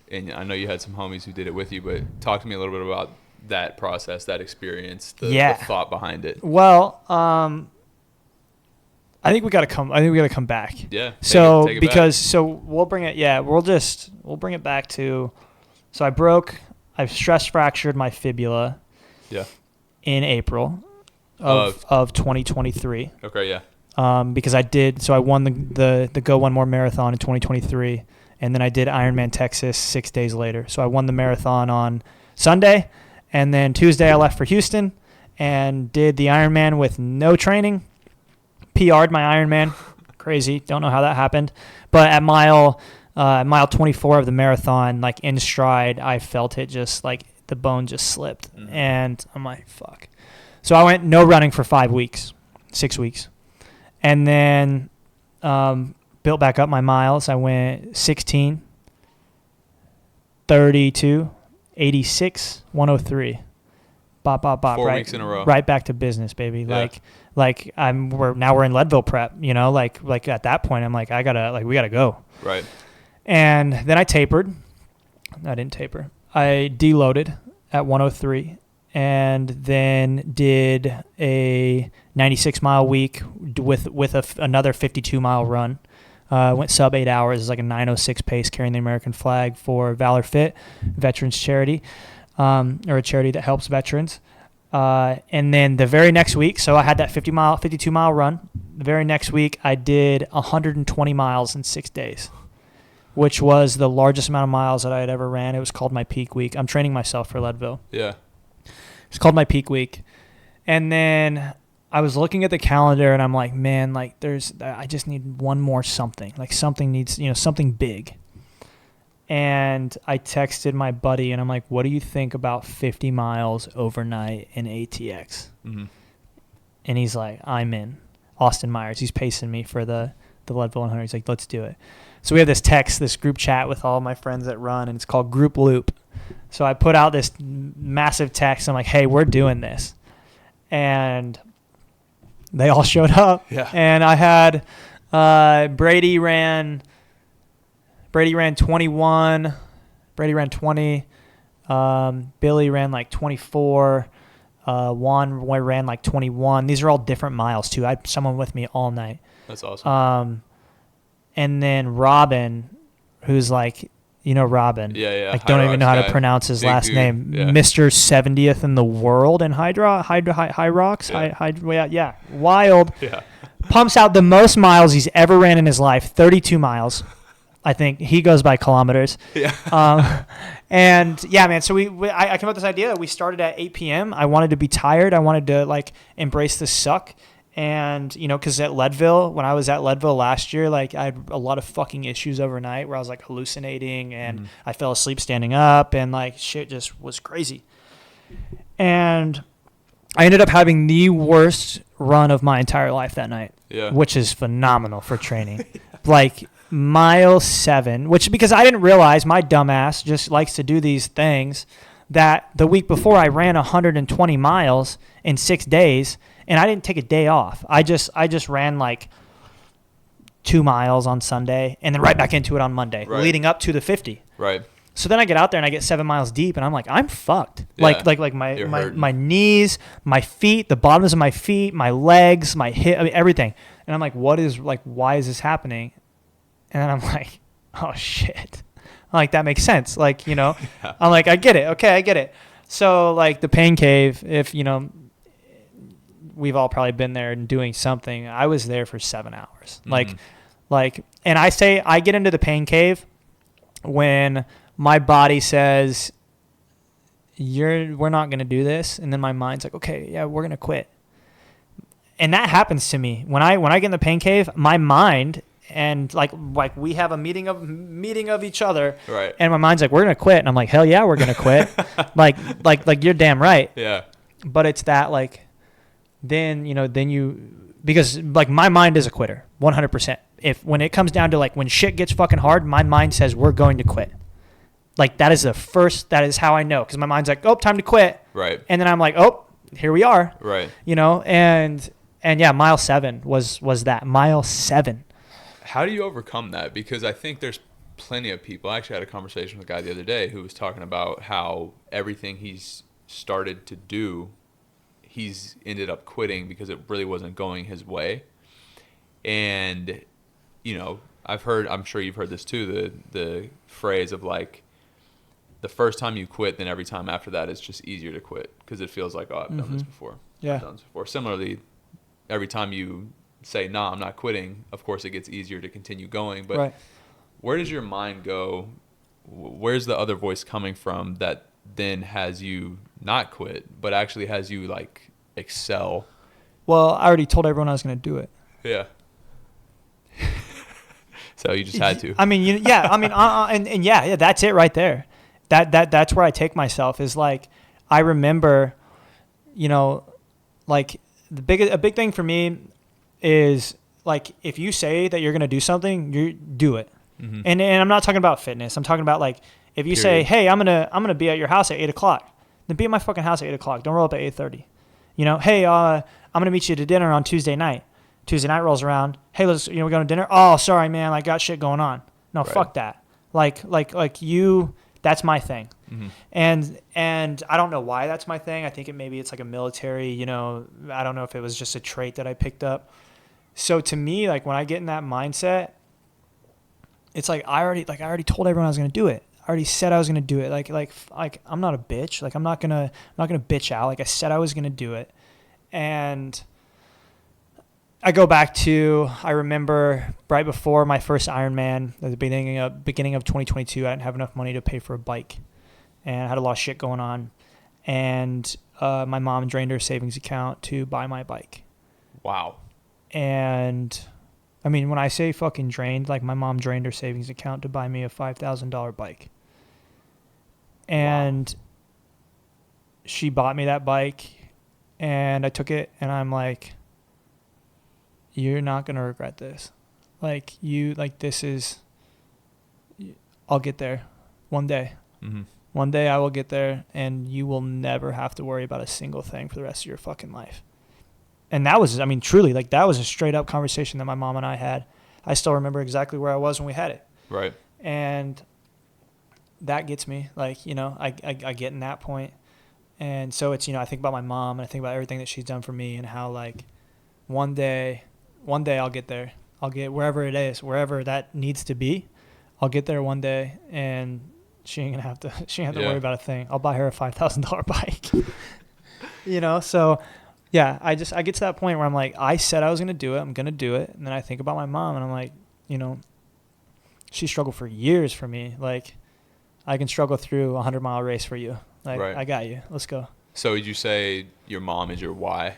And I know you had some homies who did it with you, but talk to me a little bit about that process, that experience, the thought behind it. Well, I think we got to come back. Yeah. So take it back. We'll bring it. Yeah, we'll bring it back to. So I stress fractured my fibula. Yeah. In April of 2023. Okay. Yeah. Because I won the Go One More marathon in 2023. And then I did Ironman Texas 6 days later. So I won the marathon on Sunday. And then Tuesday I left for Houston and did the Ironman with no training. PR'd my Ironman. Crazy. Don't know how that happened. But at mile 24 of the marathon, like in stride, I felt it just like the bone just slipped. Mm-hmm. And I'm like, fuck. So I went no running for 6 weeks. And then built back up my miles. I went 16, 32, 86, 103. Bop. 4 weeks in a row. Right back to business, baby. Yeah. We're in Leadville prep, you know, like at that point I'm like, we gotta go. Right. And then I tapered. I didn't taper. I deloaded at 103 and then did a 96-mile week with another 52-mile run. Went sub 8 hours. It's like a 9:06 pace carrying the American flag for Valor Fit, veterans charity, or a charity that helps veterans. And then the very next week, so I had that 52-mile run. The very next week, I did 120 miles in 6 days, which was the largest amount of miles that I had ever ran. It was called my peak week. I'm training myself for Leadville. Yeah. It's called my peak week. And then I was looking at the calendar and I'm like, man, like I just need one more something. Like something needs, something big. And I texted my buddy, and I'm like, what do you think about 50 miles overnight in ATX? Mm-hmm. And he's like, I'm in. Austin Myers, he's pacing me for the Leadville 100. He's like, let's do it. So we have this group chat with all my friends that run, and it's called Group Loop. So I put out this massive text. I'm like, hey, we're doing this. And they all showed up. Yeah. And I had Brady ran 21. Brady ran 20. Billy ran like 24. Juan ran like 21. These are all different miles too. I had someone with me all night. That's awesome. And then Robin, who's like, Robin. Yeah. Like, don't even know how to pronounce his last name. Yeah. Mr. 70th in the world in high rocks. Yeah. Wild. Yeah. Pumps out the most miles he's ever ran in his life, 32 miles. I think he goes by kilometers. Yeah. And yeah, man. So I came up with this idea. We started at 8 p.m. I wanted to be tired. I wanted to like embrace the suck. And, because at Leadville, when I was at Leadville last year, like I had a lot of fucking issues overnight where I was like hallucinating and I fell asleep standing up and like shit just was crazy. And I ended up having the worst run of my entire life that night, which is phenomenal for training. Like mile 7, because I didn't realize my dumbass just likes to do these things that the week before I ran 120 miles in 6 days. And I didn't take a day off. I just ran like 2 miles on Sunday and then right back into it on Monday, leading up to the 50. Right. So then I get out there and I get 7 miles deep and I'm like, I'm fucked. Yeah. Like my knees, my feet, the bottoms of my feet, my legs, my hip, everything. And I'm like, why is this happening? And then I'm like, oh shit. I'm like, that makes sense. Like, I'm like, I get it. Okay, I get it. So like the pain cave, if we've all probably been there and doing something. I was there for 7 hours. And I get into the pain cave when my body says, we're not going to do this. And then my mind's like, okay, yeah, we're going to quit. And that happens to me. When I get in the pain cave, my mind and like we have a meeting of each other. Right. And my mind's like, we're going to quit. And I'm like, hell yeah, we're going to quit. like you're damn right. Yeah. But it's that like, then because like my mind is a quitter 100%. When it comes down to like when shit gets fucking hard, my mind says we're going to quit. Like that is how I know, because my mind's like, oh, time to quit. Right. And then I'm like, oh, here we are. Right. And yeah, mile 7 was that. Mile 7. How do you overcome that? Because I think there's plenty of people. I actually had a conversation with a guy the other day who was talking about how everything he's started to do, he's ended up quitting because it really wasn't going his way. And, I'm sure you've heard this too, the phrase of like, the first time you quit, then every time after that, it's just easier to quit because it feels like, oh, I've done this before. Yeah. I've done this before. Similarly, every time you say, nah, I'm not quitting, of course it gets easier to continue going. But where does your mind go? Where's the other voice coming from that then has you not quit, but actually has you like excel? Well, I already told everyone I was going to do it. Yeah. So you just had to. I mean, that's it right there. That's where I take myself is like, I remember, like a big thing for me is like, if you say that you're going to do something, you do it. Mm-hmm. And I'm not talking about fitness. I'm talking about like, if you say, hey, I'm going to be at your house at 8:00, then be at my fucking house at 8:00. Don't roll up at 8:30. Hey, I'm going to meet you to dinner on Tuesday night. Tuesday night rolls around. Hey, let's, we're going to dinner. Oh, sorry, man. I got shit going on. No, fuck that. Like you, that's my thing. Mm-hmm. And I don't know why that's my thing. I think maybe it's like a military, I don't know if it was just a trait that I picked up. So to me, like when I get in that mindset, it's like, I already told everyone I was going to do it. I already said I was going to do it. Like I'm not a bitch. Like I'm not going to bitch out. Like I said I was going to do it. And I go back to, I remember right before my first Ironman, at the beginning of 2022, I didn't have enough money to pay for a bike, and I had a lot of shit going on, and my mom drained her savings account to buy my bike. Wow. And I mean, when I say fucking drained, like my mom drained her savings account to buy me a $5,000 bike. And she bought me that bike, and I took it, and I'm like, you're not going to regret this. Like, this is, I'll get there one day. Mm-hmm. One day I will get there, and you will never have to worry about a single thing for the rest of your fucking life. And that was, I mean, truly, like, that was a straight up conversation that my mom and I had. I still remember exactly where I was when we had it. Right. And that gets me, like, you know, I get in that point. And so it's, you know, I think about my mom, and I think about everything that she's done for me, and how, like, one day I'll get there. I'll get wherever it is, wherever that needs to be. I'll get there one day, and she ain't gonna have to worry about a thing. I'll buy her a $5,000 bike. You know, so yeah, I get to that point where I'm like, I said I was gonna do it, I'm gonna do it, and then I think about my mom, and I'm like, you know, she struggled for years for me. Like, I can struggle through a 100-mile race for you. Like, right. I got you. Let's go. So would you say your mom is your why?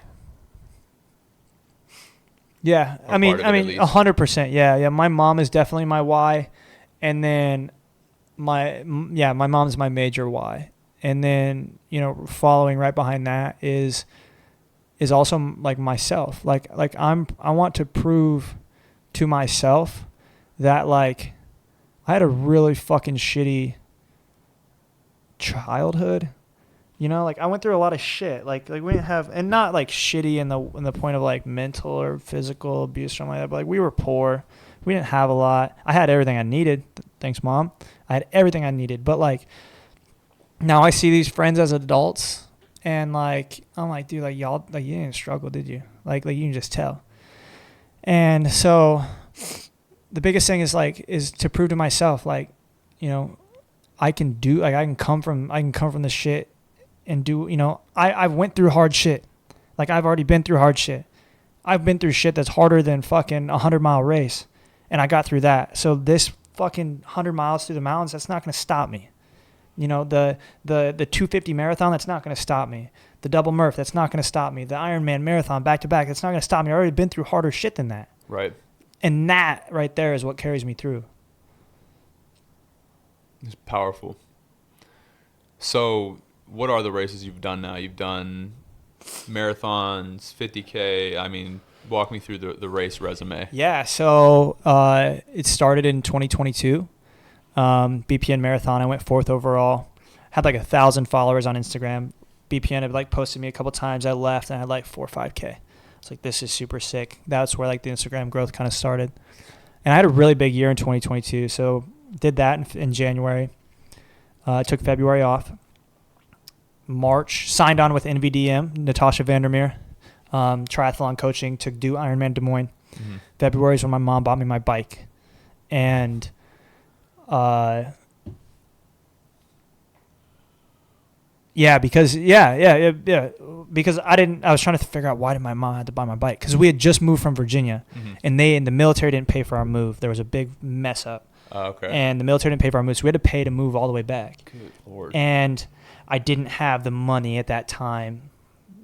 Yeah, I mean, 100%. Yeah. My mom is definitely my why, and then my mom's my major why, and then, you know, following right behind that is also like myself. Like I want to prove to myself that, like, I had a really fucking shitty childhood. You know, like, I went through a lot of shit. Like we didn't have, and not like shitty in the point of like mental or physical abuse or something like that, but like, we were poor. We didn't have a lot. I had everything I needed. Thanks, Mom. I had everything I needed. But like, now I see these friends as adults, and like, I'm like, dude, like, y'all, like, you didn't struggle, did you? Like you can just tell. And so the biggest thing is to prove to myself, like, you know, I can come from the shit and do, you know, I went through hard shit. Like, I've already been through hard shit. I've been through shit that's harder than fucking 100-mile race. And I got through that. So this fucking 100 miles through the mountains, that's not going to stop me. You know, the 250 marathon, that's not going to stop me. The double Murph, that's not going to stop me. The Ironman marathon back to back, that's not going to stop me. I've already been through harder shit than that. Right. And that right there is what carries me through. It's powerful. So what are the races you've done now? You've done marathons, 50K. I mean, walk me through the race resume. Yeah, so it started in 2022. BPN Marathon, I went 4th overall. Had like 1,000 followers on Instagram. BPN had like posted me a couple times. I left, and I had like 4 or 5K. It's like, this is super sick. That's where like the Instagram growth kind of started. And I had a really big year in 2022. So did that in January. Took February off. March, signed on with NVDM, Natasha Vandermeer, triathlon coaching to do Ironman Des Moines. Mm-hmm. February is when my mom bought me my bike. And because I was trying to figure out, why did my mom have to buy my bike? Because we had just moved from Virginia, mm-hmm. and the military didn't pay for our move. There was a big mess up. Okay. And the military didn't pay for our move, so we had to pay to move all the way back. Good Lord. And I didn't have the money at that time.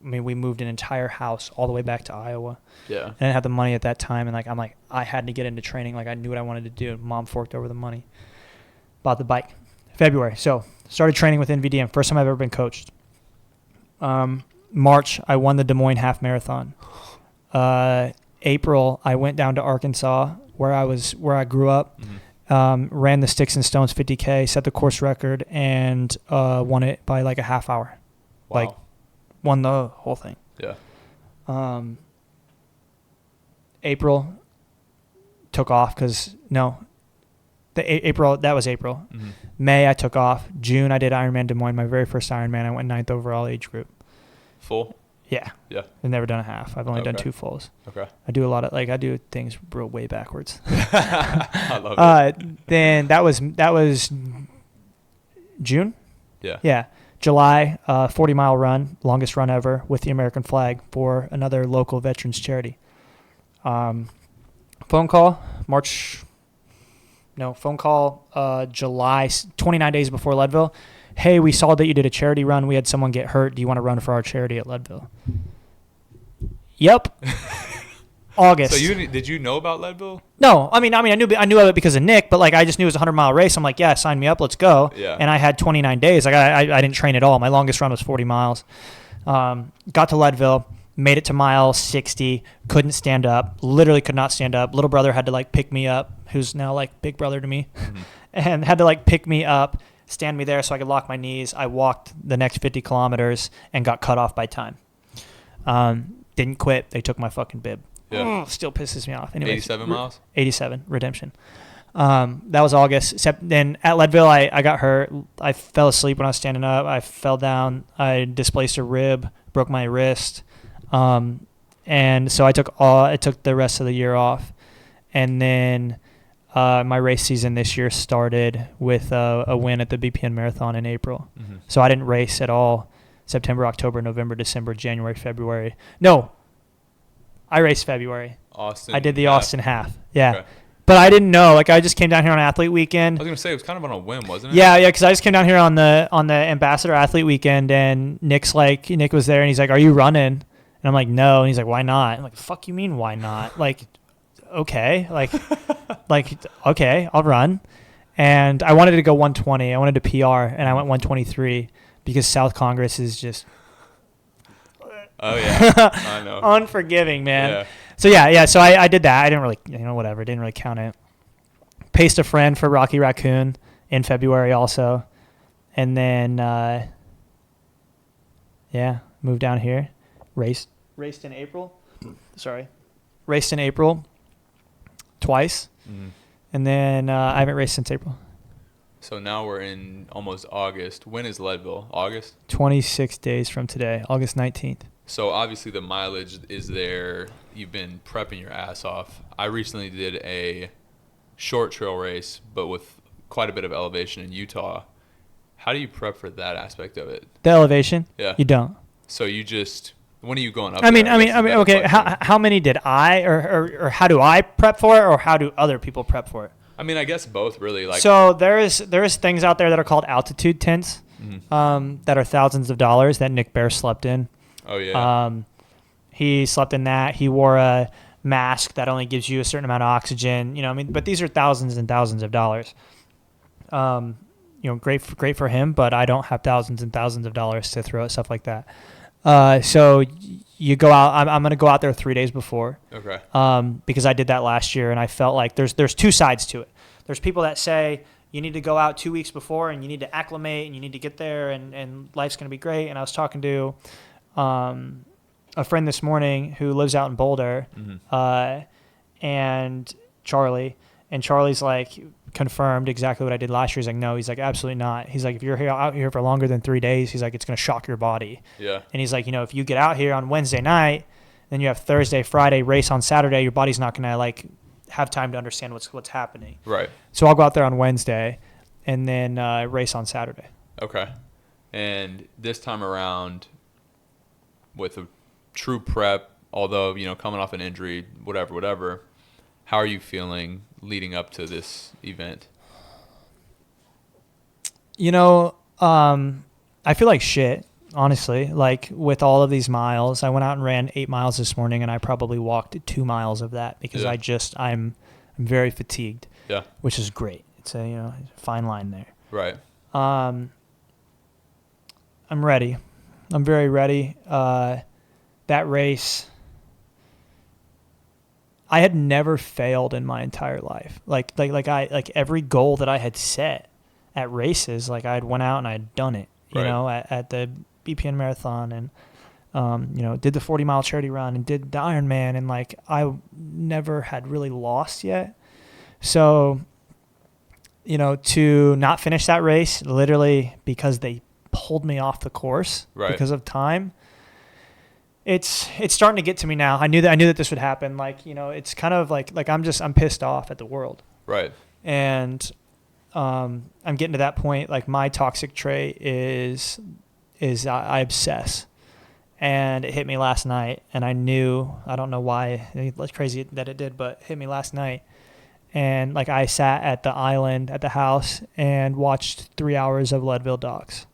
I mean, we moved an entire house all the way back to Iowa. Yeah. And I didn't have the money at that time, and I had to get into training. Like, I knew what I wanted to do. Mom forked over the money. Bought the bike. February. So started training with NVDM. First time I've ever been coached. March, I won the Des Moines half marathon. April, I went down to Arkansas, where I grew up. Mm-hmm. Ran the Sticks and Stones 50K, set the course record, and won it by like a half hour. Wow. Like, won the whole thing. Yeah. April took off April. Mm-hmm. May, I took off. June, I did Ironman Des Moines, my very first Ironman. I went 9th overall age group. Full? Yeah. Yeah. I've never done a half. I've only done 2 fulls. Okay. I do a lot of, I do things way backwards. I love it. Then that was June? Yeah. Yeah. July, 40-mile run, longest run ever with the American flag for another local veterans charity. Phone call, July, 29 days before Leadville. Hey, we saw that you did a charity run. We had someone get hurt. Do you want to run for our charity at Leadville? Yep. August. So did you know about Leadville? No, I mean, I knew of it because of Nick, but like I just knew it was a 100-mile race. I'm like, yeah, sign me up, let's go. Yeah. And I had 29 days. Like I didn't train at all. My longest run was 40 miles. Got to Leadville, made it to mile 60, couldn't stand up, literally could not stand up. Little brother had to like pick me up, who's now like big brother to me, and had to like pick me up, stand me there so I could lock my knees. I walked the next 50 kilometers and got cut off by time. Didn't quit. They took my fucking bib. Yeah. Still pisses me off. Anyways, 87 miles? 87, redemption. That was August. Then at Leadville, I got hurt. I fell asleep when I was standing up. I fell down. I displaced a rib, broke my wrist. And so I took the rest of the year off. And then my race season this year started with a win at the BPN Marathon in April. Mm-hmm. So I didn't race at all September, October, November, December, January, February. No, I raced February. Austin. I did the Austin half. Yeah. Okay. But I didn't know. Like I just came down here on athlete weekend. I was gonna say it was kind of on a whim, wasn't it? Yeah, because I just came down here on the ambassador athlete weekend, and Nick was there, and he's like, "Are you running?" And I'm like, "No," and he's like, "Why not?" I'm like, "Fuck you mean why not?" Like, okay, okay, I'll run. And I wanted to go 120. I wanted to PR, and I went 123 because South Congress is just. Oh yeah, I know. Unforgiving, man. Yeah. So yeah. So I did that. I didn't really, whatever. Didn't really count it. Paced a friend for Rocky Raccoon in February also, and then moved down here. Raced in April. Raced in April twice, and then I haven't raced since April. So now we're in almost August. When is Leadville? August? 26 days from today, August 19th. So obviously the mileage is there. You've been prepping your ass off. I recently did a short trail race, but with quite a bit of elevation in Utah. How do you prep for that aspect of it? The elevation? Yeah. You don't. So you just, when are you going up? I mean, there? okay. How many did I, or how do I prep for it, or how do other people prep for it? I mean, I guess both really. Like, so there is things out there that are called altitude tents, that are thousands of dollars that Nick Bear slept in. Oh yeah. He slept in that. He wore a mask that only gives you a certain amount of oxygen. But these are thousands and thousands of dollars. Great for him, but I don't have thousands and thousands of dollars to throw at stuff like that. So you go out. I'm going to go out there 3 days before. Okay. Because I did that last year, and I felt like there's two sides to it. There's people that say you need to go out 2 weeks before, and you need to acclimate, and you need to get there, and life's going to be great. And I was talking to a friend this morning who lives out in Boulder, and Charlie's like confirmed exactly what I did last year. He's like, no, he's like, absolutely not. He's like, if you're out here for longer than 3 days, he's like, it's going to shock your body. Yeah. And he's like, if you get out here on Wednesday night, then you have Thursday, Friday, race on Saturday, your body's not going to like have time to understand what's happening. Right. So I'll go out there on Wednesday and then race on Saturday. Okay. And this time around with a true prep, although, coming off an injury, whatever, how are you feeling leading up to this event? I feel like shit, honestly. Like with all of these miles, I went out and ran 8 miles this morning, and I probably walked 2 miles of that because I'm very fatigued. Yeah. Which is great. It's a fine line there. Right. I'm ready. I'm very ready. That race, I had never failed in my entire life. Like every goal that I had set at races, like I had went out and I had done it. At the BPN Marathon, and did the 40-mile charity run and did the Ironman, and like I never had really lost yet. So, to not finish that race literally because they pulled me off the course because of time. It's starting to get to me now. I knew that this would happen. Like, it's kind of like I'm pissed off at the world. Right. And I'm getting to that point. Like my toxic trait is I obsess, and it hit me last night. And I don't know why it's crazy that it did, but it hit me last night. And like I sat at the island at the house and watched 3 hours of Leadville docs,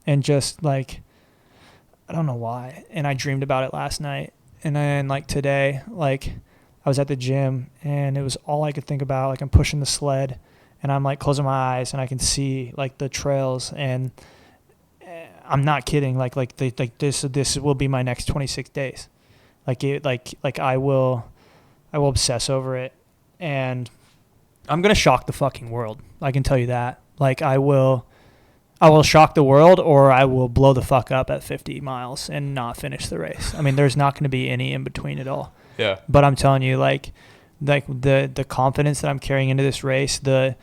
and just like, I don't know why. And I dreamed about it last night. And then like today, like I was at the gym, and it was all I could think about. Like, I'm pushing the sled, and I'm like closing my eyes, and I can see like the trails, and I'm not kidding. Like this will be my next 26 days. Like I will obsess over it, and I'm gonna shock the fucking world. I can tell you that. Like I will shock the world, or I will blow the fuck up at 50 miles and not finish the race. I mean, there's not going to be any in between at all. Yeah. But I'm telling you, like the confidence that I'm carrying into this race, to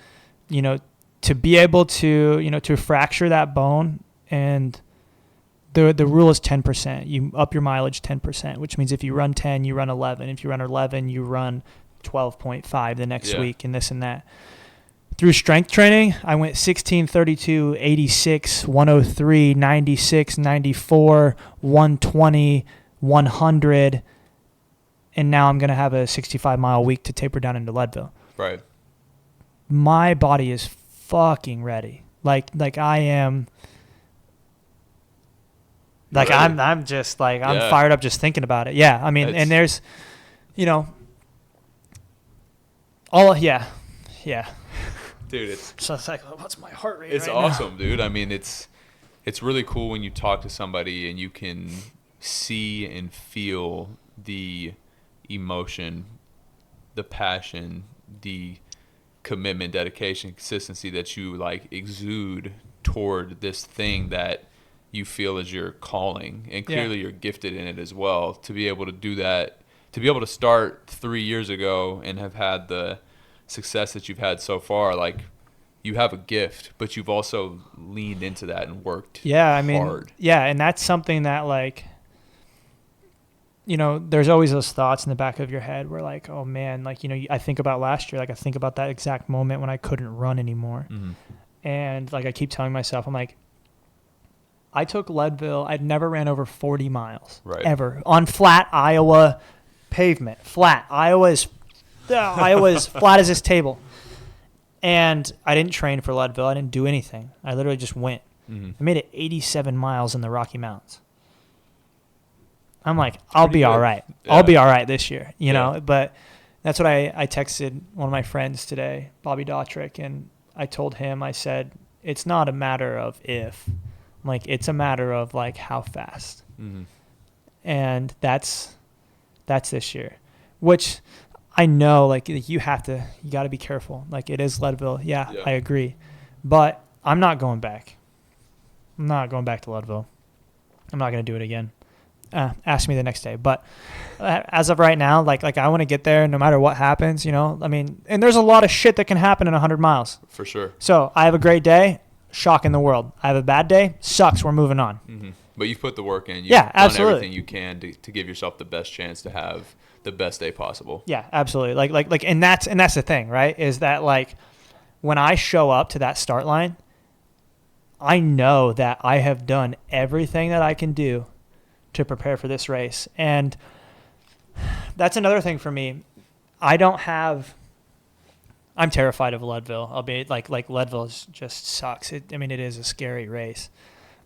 be able to fracture that bone, and the rule is 10%. You up your mileage 10%, which means if you run 10, you run 11. If you run 11, you run 12.5 the next week, and this and that. Through strength training, I went 16, 32, 86, 103, 96, 94, 120, 100, and now I'm going to have a 65-mile week to taper down into Leadville. Right. My body is fucking ready. Like I am. Like I'm just like I'm fired up just thinking about it. Yeah, I mean, and there's, yeah. Dude, so it's like, what's my heart rate? It's right awesome, now? dude. I mean, it's really cool when you talk to somebody and you can see and feel the emotion, the passion, the commitment, dedication, consistency that you like exude toward this thing that you feel is your calling, and clearly you're gifted in it as well. To be able to do that, to be able to start 3 years ago and have had the success that you've had so far, like you have a gift, but you've also leaned into that and worked hard. Yeah, and that's something that like, there's always those thoughts in the back of your head where like, oh man, like, I think about last year, like I think about that exact moment when I couldn't run anymore. Mm-hmm. And like I keep telling myself, I'm like, I took Leadville, I'd never ran over 40 miles ever on flat Iowa pavement. Flat. Iowa is flat as this table. And I didn't train for Leadville. I didn't do anything. I literally just went. Mm-hmm. I made it 87 miles in the Rocky Mountains. I'm like, I'll be all right. Yeah. I'll be all right this year, you know. But that's what I texted one of my friends today, Bobby Daughtry, and I told him, I said, it's not a matter of if. Like, it's a matter of, like, how fast. Mm-hmm. And that's this year, which I know, like, you got to be careful. Like, it is Leadville. Yeah, I agree. But I'm not going back. I'm not going back to Leadville. I'm not going to do it again. Ask me the next day. But as of right now, like I want to get there no matter what happens, I mean, and there's a lot of shit that can happen in 100 miles. For sure. So I have a great day, shocking the world. I have a bad day, sucks, we're moving on. Mm-hmm. But you've put the work in. You've done everything you can to give yourself the best chance to have the best day possible. Yeah, absolutely. Like, and that's the thing, right? Is that like when I show up to that start line, I know that I have done everything that I can do to prepare for this race. And that's another thing for me. I'm terrified of Leadville. I'll be like Leadville just sucks. It is a scary race.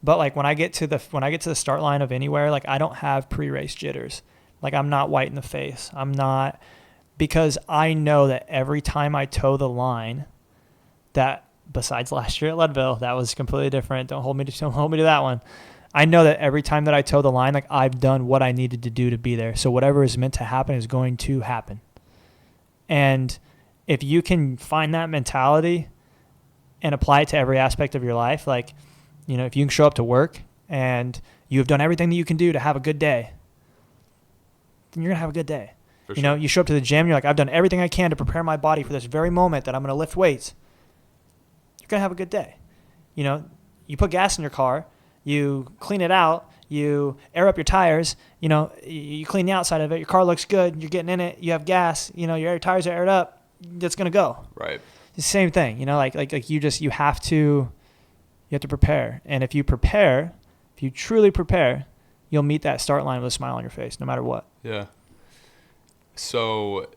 But like when I get to the start line of anywhere, like I don't have pre-race jitters. Like I'm not white in the face. I'm not, because I know that every time I toe the line, that besides last year at Leadville, that was completely different. Don't hold me to that one. I know that every time that I toe the line, like I've done what I needed to do to be there. So whatever is meant to happen is going to happen. And if you can find that mentality and apply it to every aspect of your life, like, if you can show up to work and you have done everything that you can do to have a good day, then you're going to have a good day. For sure. You show up to the gym, you're like, I've done everything I can to prepare my body for this very moment that I'm going to lift weights. You're going to have a good day. You put gas in your car, you clean it out, you air up your tires, you clean the outside of it, your car looks good, you're getting in it, you have gas, your tires are aired up, it's going to go. Right. It's the same thing, you have to prepare. And if you truly prepare, you'll meet that start line with a smile on your face, no matter what. Yeah. So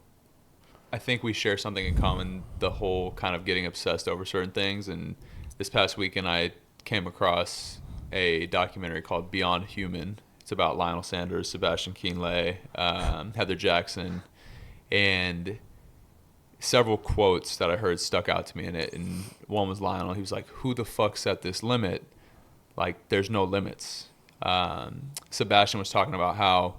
I think we share something in common, the whole kind of getting obsessed over certain things. And this past weekend, I came across a documentary called Beyond Human. It's about Lionel Sanders, Sebastian Kienle, Heather Jackson, And several quotes that I heard stuck out to me in it. And one was Lionel. He was like, who the fuck set this limit? Like, there's no limits. Sebastian was talking about how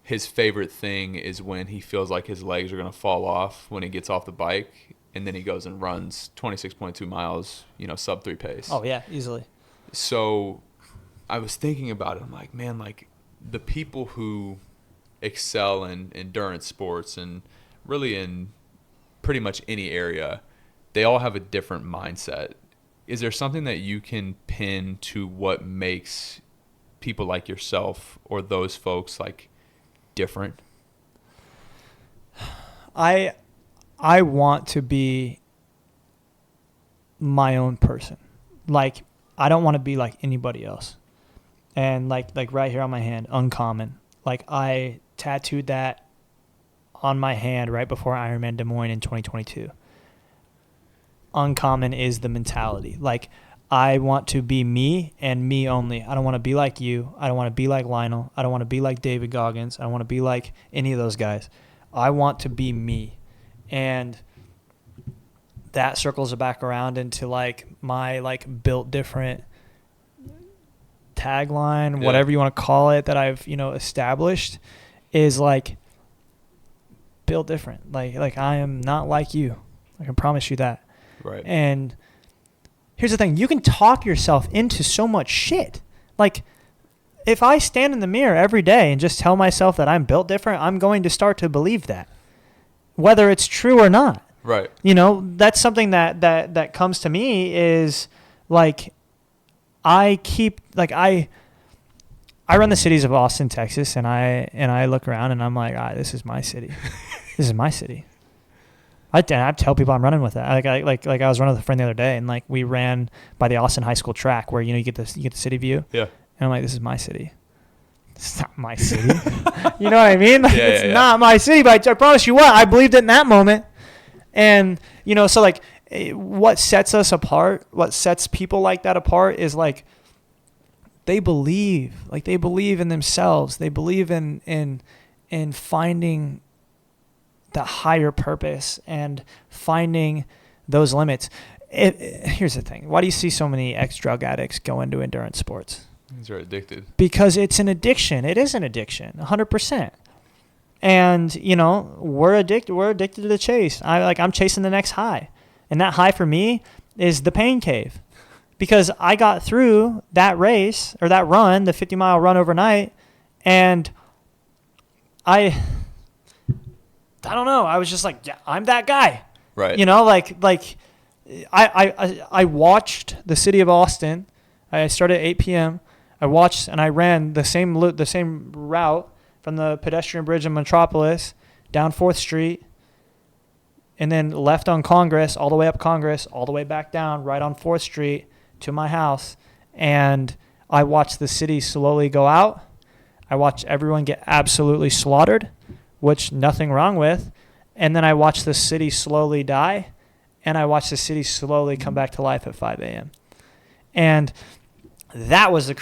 his favorite thing is when he feels like his legs are going to fall off when he gets off the bike, and then he goes and runs 26.2 miles, sub 3 pace. Oh, yeah, easily. So I was thinking about it. I'm like, man, like the people who excel in endurance sports and really in pretty much any area, they all have a different mindset. Is there something that you can pin to what makes people like yourself or those folks like different? I want to be my own person. Like, I don't want to be like anybody else. And like right here on my hand, uncommon. Like, I tattooed that on my hand right before Ironman Des Moines in 2022. Uncommon is the mentality. Like, I want to be me and me only. I don't want to be like you. I don't want to be like Lionel. I don't want to be like David Goggins. I don't want to be like any of those guys. I want to be me. And that circles it back around into like my like built different tagline, whatever you want to call it, that I've, established is like built different. Like I am not like you. I can promise you that. Right. And here's the thing. You can talk yourself into so much shit. Like, if I stand in the mirror every day and just tell myself that I'm built different, I'm going to start to believe that, whether it's true or not. Right. That's something that comes to me is like, I run the cities of Austin, Texas, and I look around and I'm like, this is my city. This is my city. I tell people I'm running with that. Like I was running with a friend the other day, and like we ran by the Austin High School track where you get the city view. Yeah. And I'm like, this is my city. It's not my city. You know what I mean? Like, it's not my city, but I promise you what, I believed it in that moment. And so like, what sets us apart, what sets people like that apart is like they believe in themselves. They believe in finding the higher purpose and finding those limits. Here's the thing. Why do you see so many ex-drug addicts go into endurance sports? Because they're addicted. Because it's an addiction. It is an addiction, 100%. And, we're addicted. We're addicted to the chase. I'm chasing the next high. And that high for me is the pain cave. Because I got through that race or that run, the 50-mile run overnight, and I don't know. I was just like, yeah, I'm that guy. Right. I watched the city of Austin. I started at 8 p.m. I watched and I ran the same route from the pedestrian bridge in Metropolis down 4th Street, and then left on Congress, all the way up Congress, all the way back down, right on 4th Street to my house. And I watched the city slowly go out. I watched everyone get absolutely slaughtered, which nothing wrong with. And then I watched the city slowly die, and I watched the city slowly come back to life at 5 a.m. And that was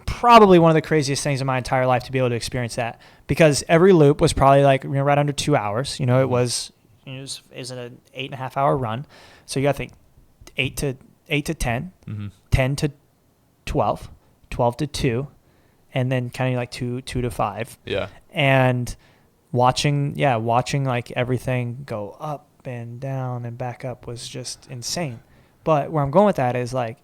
probably one of the craziest things in my entire life to be able to experience that, because every loop was probably like right under 2 hours. It was an 8.5 hour run. So you got to think 8 to 10, 10 to 12, 12 to 2, and then kind of like 2 to 5. Yeah. And watching like everything go up and down and back up was just insane. But where I'm going with that is like,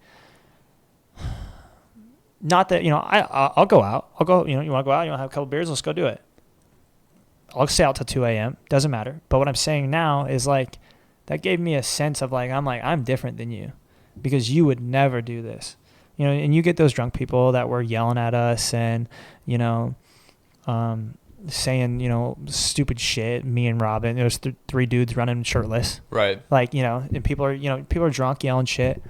not that, I'll go out. I'll go, you want to go out? You want to have a couple beers? Let's go do it. I'll stay out till 2 a.m. Doesn't matter. But what I'm saying now is like, that gave me a sense of like, I'm different than you, because you would never do this. And you get those drunk people that were yelling at us and, saying, stupid shit. Me and Robin, there was 3 dudes running shirtless. Right. Like, and people are drunk yelling shit.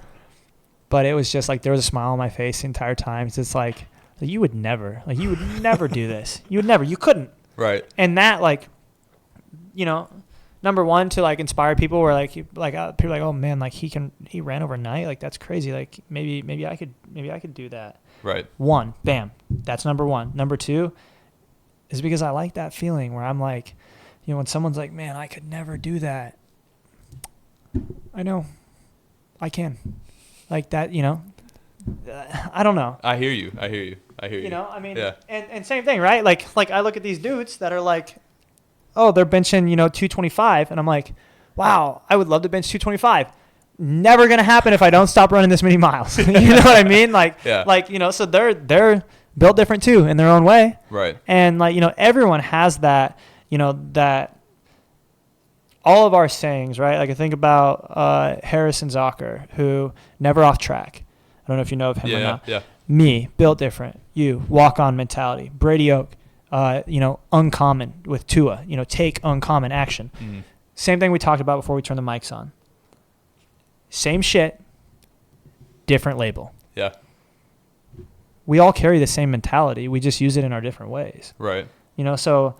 But it was just like, there was a smile on my face the entire time. It's just like you would never do this. You couldn't. Right. And that, like, number one, to like inspire people, where like people are like, oh man, like he ran overnight. Like, that's crazy. Like maybe I could do that. Right. One, bam. That's number one. Number two is because I like that feeling where I'm like, You know, when someone's like, man, I could never do that. I know. I can. Like that, you know. I don't know. I hear you. You know, I mean, yeah. and same thing, right? Like I look at these dudes that are like, oh, they're benching, you know, 225. And I'm like, wow, I would love to bench 225. Never going to happen if I don't stop running this many miles. You know what I mean? Like, yeah. like, you know, so they're built different too in their own way. Right. And like, you know, everyone has that, you know, that all of our sayings, right? Like I think about Harrison Zucker, who never off track. I don't know if you know of him or not. Yeah. Me, built different. You, walk on mentality. Brady Oak, you know, uncommon with Tua, you know, take uncommon action. Mm-hmm. Same thing we talked about before we turned the mics on. Same shit, different label. Yeah. We all carry the same mentality. We just use it in our different ways. Right. You know, so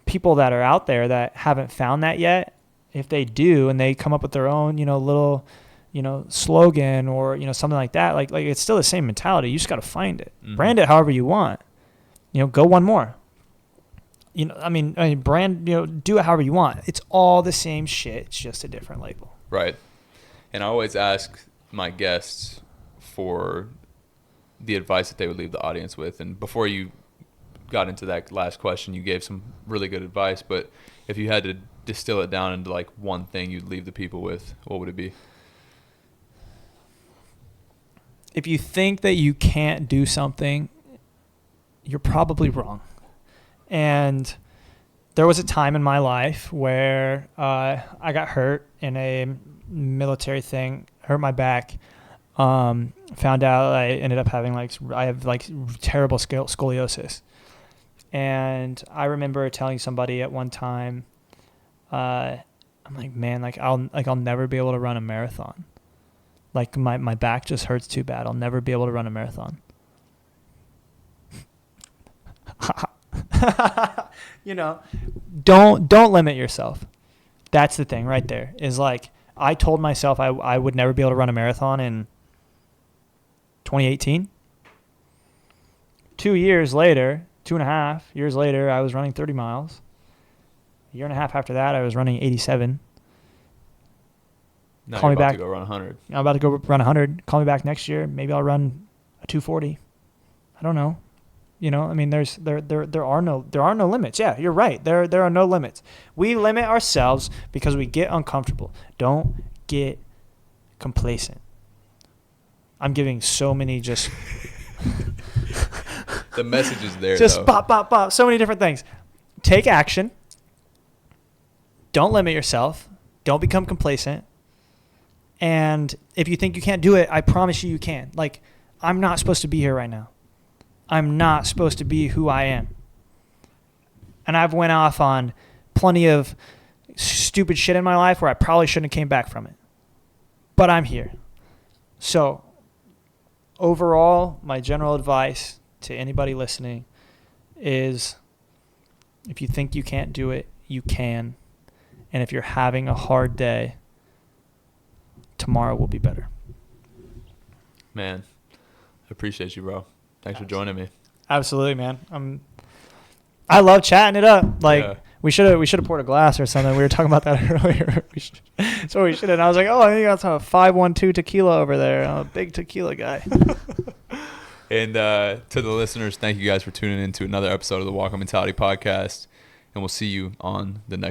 people that are out there that haven't found that yet, if they do and they come up with their own, you know, little, you know, slogan or, you know, something like that, like it's still the same mentality. You just got to find it. Mm-hmm. Brand it however you want. You know, go one more. You know, I mean, brand, you know, do it however you want. It's all the same shit. It's just a different label. Right. And I always ask my guests for the advice that they would leave the audience with. And before you got into that last question, you gave some really good advice. But if you had to distill it down into like one thing you'd leave the people with, what would it be? If you think that you can't do something, you're probably wrong. And there was a time in my life where I got hurt in a military thing, hurt my back, found out I ended up having I have terrible scoliosis. And I remember telling somebody at one time, I'm like, man, I'll never be able to run a marathon. Like my back just hurts too bad. I'll never be able to run a marathon. You know, don't limit yourself. That's the thing right there is like, I told myself I would never be able to run a marathon in 2018. 2 years later, 2.5 years later, I was running 30 miles. A year and a half after that, I was running 87. Now Call you're me back. To go run 100. I'm about to go run 100. Call me back next year. Maybe I'll run a 240. I don't know. You know, I mean, there are no limits. Yeah, you're right. There are no limits. We limit ourselves because we get uncomfortable. Don't get complacent. I'm giving so many just the message is there. Just though. pop, pop, pop. So many different things. Take action. Don't limit yourself. Don't become complacent. And if you think you can't do it, I promise you can. Like, I'm not supposed to be here right now. I'm not supposed to be who I am. And I've went off on plenty of stupid shit in my life where I probably shouldn't have came back from it. But I'm here. So, overall, my general advice to anybody listening is if you think you can't do it, you can. And if you're having a hard day, tomorrow will be better. Man, I appreciate you, bro. Thanks for joining me. Absolutely, man. I love chatting it up. Like, yeah. we should have poured a glass or something. We were talking about that earlier. So we should have. And I was like, oh, I think that's a 512 tequila over there. I'm a big tequila guy. And to the listeners, thank you guys for tuning in to another episode of the Walk On Mentality podcast. And we'll see you on the next